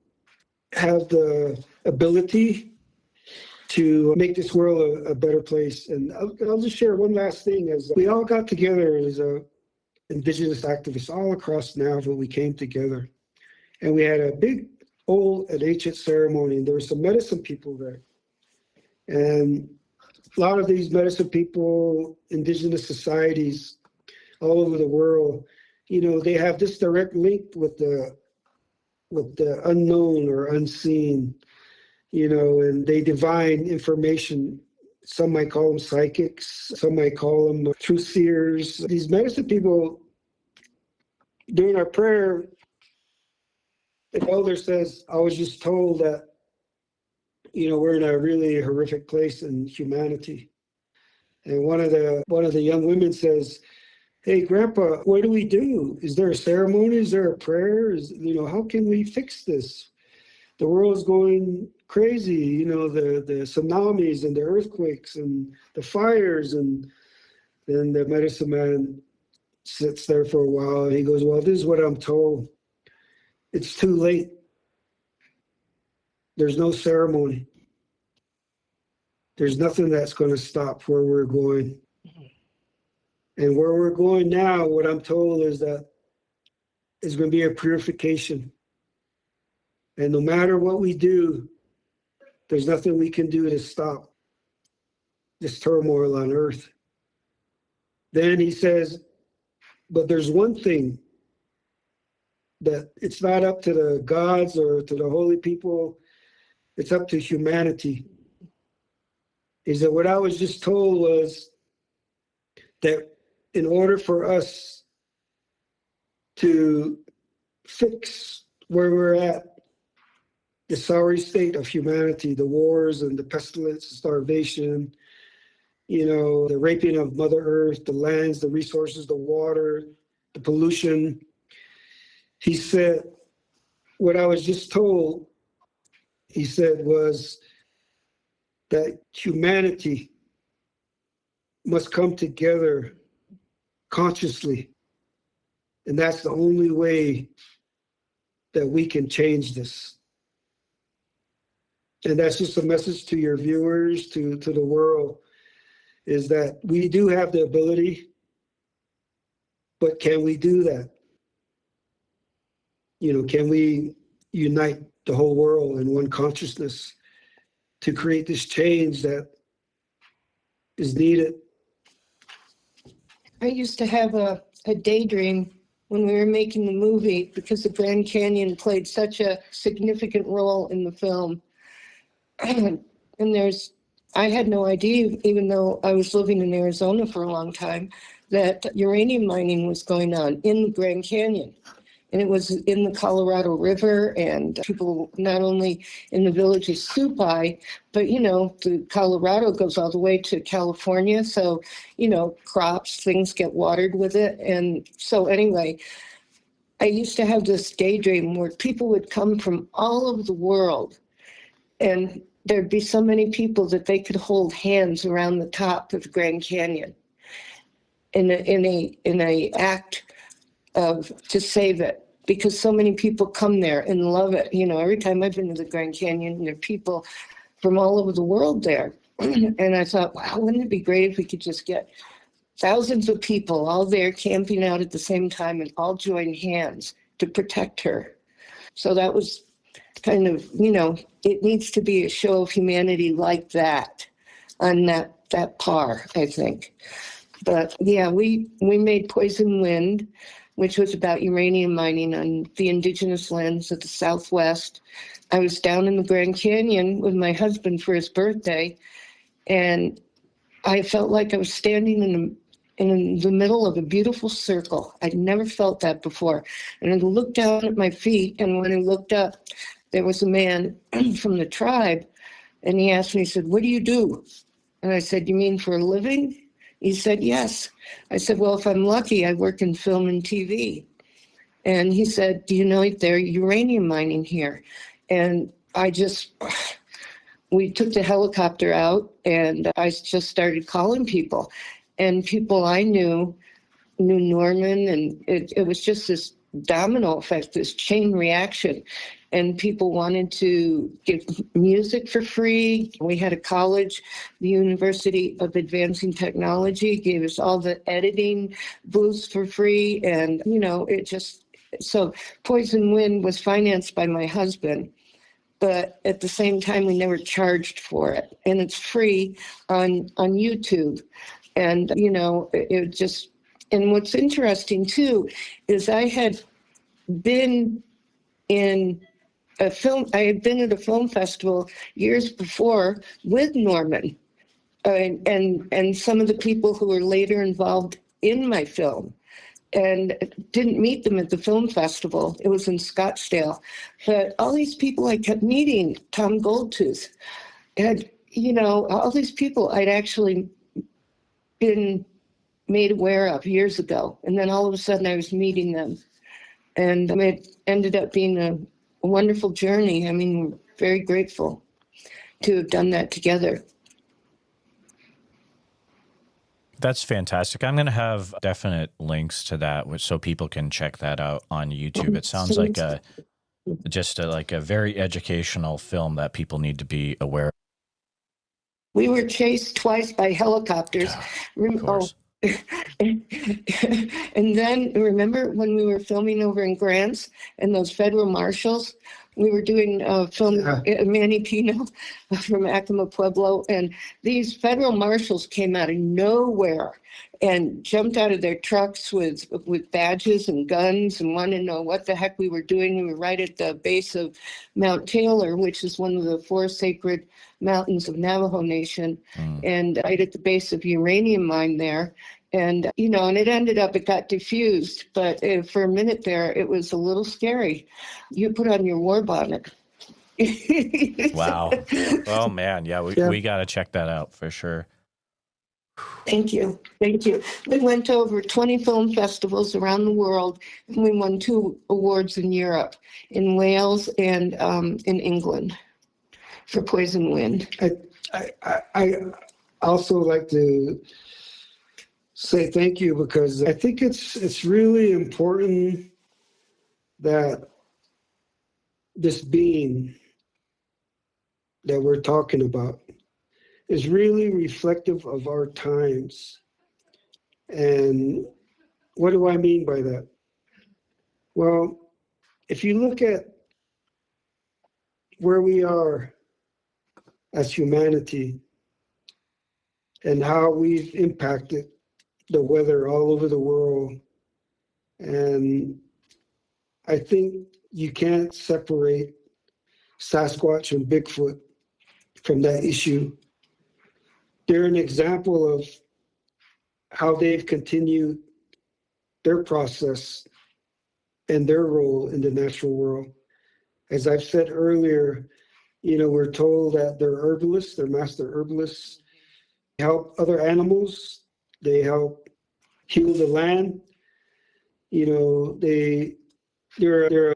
have the ability to make this world a better place. And I'll just share one last thing. As we all got together as indigenous activists all across Navajo, we came together, and we had a big old and ancient ceremony, and there were some medicine people there. And a lot of these medicine people, indigenous societies all over the world, they have this direct link with the unknown or unseen, and they divine information. Some might call them psychics, some might call them truth seers. These medicine people, during our prayer, the elder says, I was just told that, we're in a really horrific place in humanity. And one of the young women says, hey, Grandpa, what do we do? Is there a ceremony? Is there a prayer? How can we fix this? The world's going crazy, the tsunamis and the earthquakes and the fires. And then the medicine man sits there for a while, and he goes, well, this is what I'm told. It's too late. There's no ceremony. There's nothing that's going to stop where we're going. And where we're going now, what I'm told is that there's going to be a purification. And no matter what we do, there's nothing we can do to stop this turmoil on earth. Then he says, but there's one thing, that it's not up to the gods or to the holy people, it's up to humanity. He said, what I was just told was that in order for us to fix where we're at, the sorry state of humanity, the wars and the pestilence, the starvation, the raping of Mother Earth, the lands, the resources, the water, the pollution. He said, what I was just told, he said, was that humanity must come together consciously. And that's the only way that we can change this. And that's just a message to your viewers, to the world, is that we do have the ability, but can we do that? Can we unite the whole world in one consciousness to create this change that is needed? I used to have a daydream when we were making the movie, because the Grand Canyon played such a significant role in the film. And I had no idea, even though I was living in Arizona for a long time, that uranium mining was going on in the Grand Canyon. And it was in the Colorado River, and people not only in the village of Supai, but, the Colorado goes all the way to California. So, crops, things get watered with it. And so anyway, I used to have this daydream where people would come from all over the world, and there'd be so many people that they could hold hands around the top of the Grand Canyon in a act to save it, because so many people come there and love it. Every time I've been to the Grand Canyon, there are people from all over the world there. And I thought, wow, wouldn't it be great if we could just get thousands of people all there camping out at the same time and all join hands to protect her. So that was kind of, it needs to be a show of humanity like that, on that par, I think. But yeah, we made Poison Wind, which was about uranium mining on the indigenous lands of the Southwest. I was down in the Grand Canyon with my husband for his birthday, and I felt like I was standing in the middle of a beautiful circle. I'd never felt that before. And I looked down at my feet, and when I looked up, there was a man from the tribe, and he asked me, he said, "What do you do?" And I said, "You mean for a living?" He said, "Yes." I said, "Well, if I'm lucky, I work in film and TV." And he said, "Do you know they're uranium mining here?" And we took the helicopter out, and I just started calling people. And people I knew Norman, and it was just this domino effect, this chain reaction. And people wanted to give music for free. We had a college, the University of Advancing Technology, gave us all the editing booths for free. And, so Poison Wind was financed by my husband, but at the same time, we never charged for it. And it's free on YouTube. And, and what's interesting too, is I had been at a film festival years before with Norman, and some of the people who were later involved in my film, and didn't meet them at the film festival. It was in Scottsdale. But all these people I kept meeting, Tom Goldtooth, and, all these people I'd actually been made aware of years ago. And then all of a sudden I was meeting them. And it ended up being a wonderful journey. I mean, we're very grateful to have done that together. That's fantastic. I'm going to have definite links to that, so people can check that out on YouTube. It sounds like a very educational film that people need to be aware of. We were chased twice by helicopters. Of course. And then remember when we were filming over in Grants, and those federal marshals We were doing film Manny Pino from Acoma Pueblo, and these federal marshals came out of nowhere and jumped out of their trucks with badges and guns and wanted to know what the heck we were doing. We were right at the base of Mount Taylor, which is one of the four sacred mountains of Navajo Nation, and right at the base of uranium mine there. And, and it ended up, it got diffused, but for a minute there, it was a little scary. You put on your war bonnet. Wow. Oh, man. Yeah, we got to check that out for sure. Thank you. Thank you. We went to over 20 film festivals around the world, and we won 2 awards in Europe, in Wales and in England for Poison Wind. I also like to say thank you, because I think it's really important that this being that we're talking about is really reflective of our times. And what do I mean by that? Well, if you look at where we are as humanity and how we've impacted the weather all over the world, and I think you can't separate Sasquatch and Bigfoot from that issue. They're an example of how they've continued their process and their role in the natural world. As I've said earlier, we're told that they're herbalists, they're master herbalists, they help other animals, they help heal the land. They're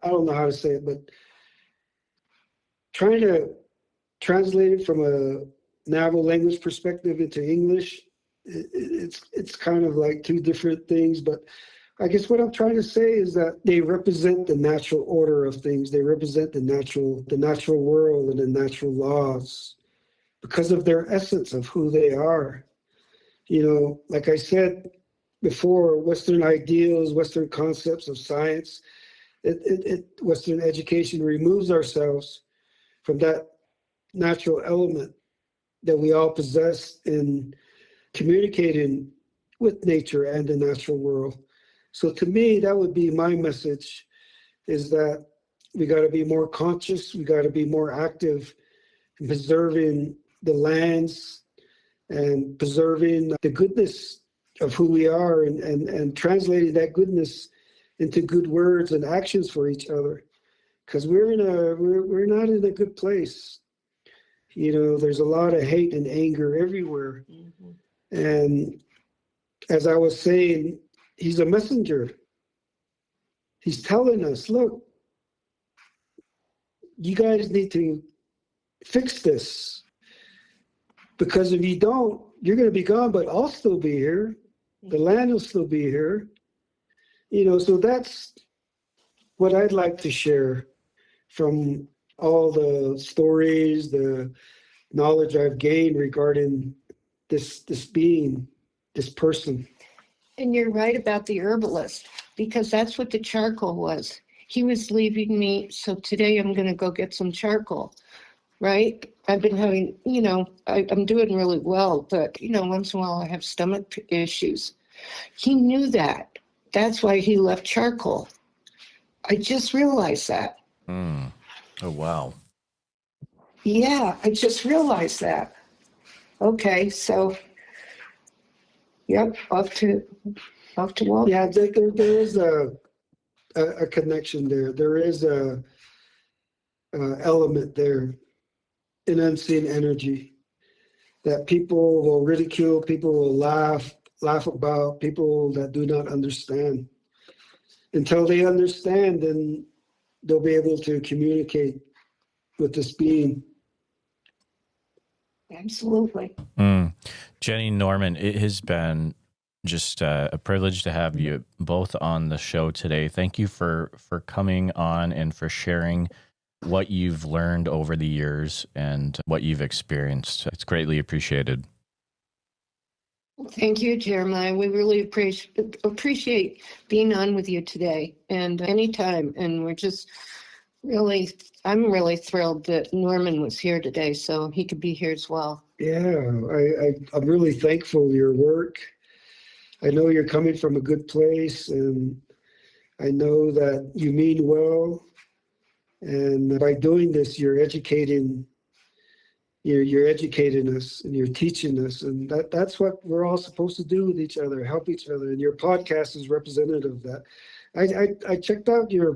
I don't know how to say it, but trying to translate it from a Navajo language perspective into English, it's kind of like two different things. But I guess what I'm trying to say is that they represent the natural order of things. They represent the natural world and the natural laws because of their essence of who they are. Like I said before, Western ideals, Western concepts of science, Western education removes ourselves from that natural element that we all possess in communicating with nature and the natural world. So to me, that would be my message, is that we got to be more conscious, we got to be more active in preserving the lands and preserving the goodness of who we are, and translating that goodness into good words and actions for each other. Because we're not in a good place. There's a lot of hate and anger everywhere. Mm-hmm. And as I was saying, he's a messenger. He's telling us, look, you guys need to fix this. Because if you don't, you're going to be gone, but I'll still be here. The land will still be here. So that's what I'd like to share from all the stories, the knowledge I've gained regarding this being, this person. And you're right about the herbalist, because that's what the charcoal was. He was leaving me, so today I'm going to go get some charcoal, right? I've been having, I'm doing really well, but, once in a while I have stomach issues. He knew that. That's why he left charcoal. I just realized that. Oh, wow. Yeah, I just realized that. Okay, so, yep, off to Walt. Yeah, there is a connection there. There is a element there, an unseen energy that people will ridicule, people will laugh about, people that do not understand. Until they understand, then they'll be able to communicate with this being. Absolutely. Jenny, Norman, it has been just a privilege to have you both on the show today. Thank you for coming on and for sharing what you've learned over the years and what you've experienced. It's greatly appreciated. Thank you, Jeremiah. We really appreciate being on with you today and anytime. And we're just Really, I'm really thrilled that Norman was here today, so he could be here as well. Yeah, I'm really thankful for your work. I know you're coming from a good place, and I know that you mean well. And by doing this, you're educating us and you're teaching us, and that's what we're all supposed to do with each other, help each other. And your podcast is representative of that. I checked out your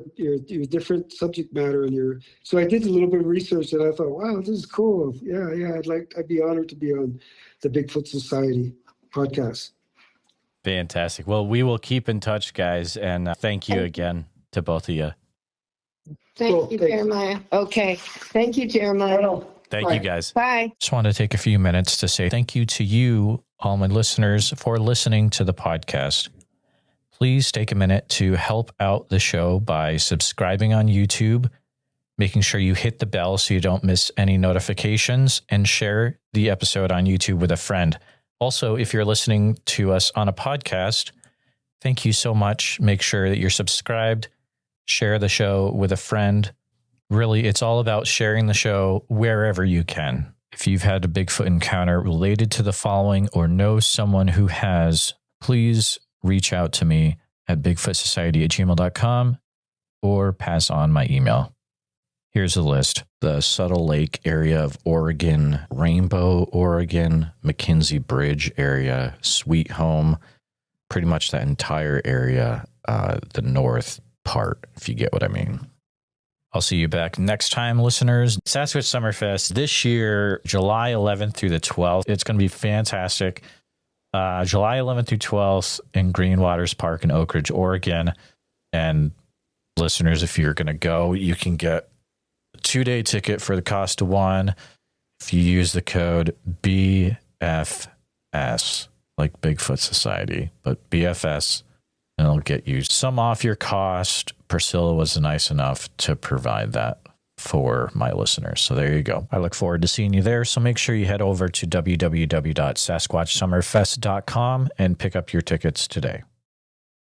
different subject matter and so I did a little bit of research and I thought, wow, this is cool. Yeah, I'd be honored to be on the Bigfoot Society podcast. Fantastic. Well, we will keep in touch, guys, and thank you again to both of you. Thank you, Jeremiah. Okay. Thank you, Jeremiah. Thank you, guys. Bye. Just want to take a few minutes to say thank you to you, all my listeners, for listening to the podcast. Please take a minute to help out the show by subscribing on YouTube, making sure you hit the bell so you don't miss any notifications, and share the episode on YouTube with a friend. Also, if you're listening to us on a podcast, thank you so much. Make sure that you're subscribed, share the show with a friend. Really, it's all about sharing the show wherever you can. If you've had a Bigfoot encounter related to the following or know someone who has, please reach out to me at bigfootsociety@gmail.com or pass on my email. Here's a list: the Subtle Lake area of Oregon, Rainbow, Oregon, McKinsey Bridge area, Sweet Home, pretty much that entire area, the north part, if you get what I mean. I'll see you back next time, listeners. Sasquatch Summerfest this year, July 11th through the 12th. It's going to be fantastic. July 11th through 12th in Green Waters Park in Oak Ridge, Oregon. And listeners, if you're going to go, you can get a 2-day ticket for the cost of one. If you use the code BFS, like Bigfoot Society, but BFS, and it'll get you some off your cost. Priscilla was nice enough to provide that for my listeners. So there you go. I look forward to seeing you there. So make sure you head over to www.sasquatchsummerfest.com and pick up your tickets today.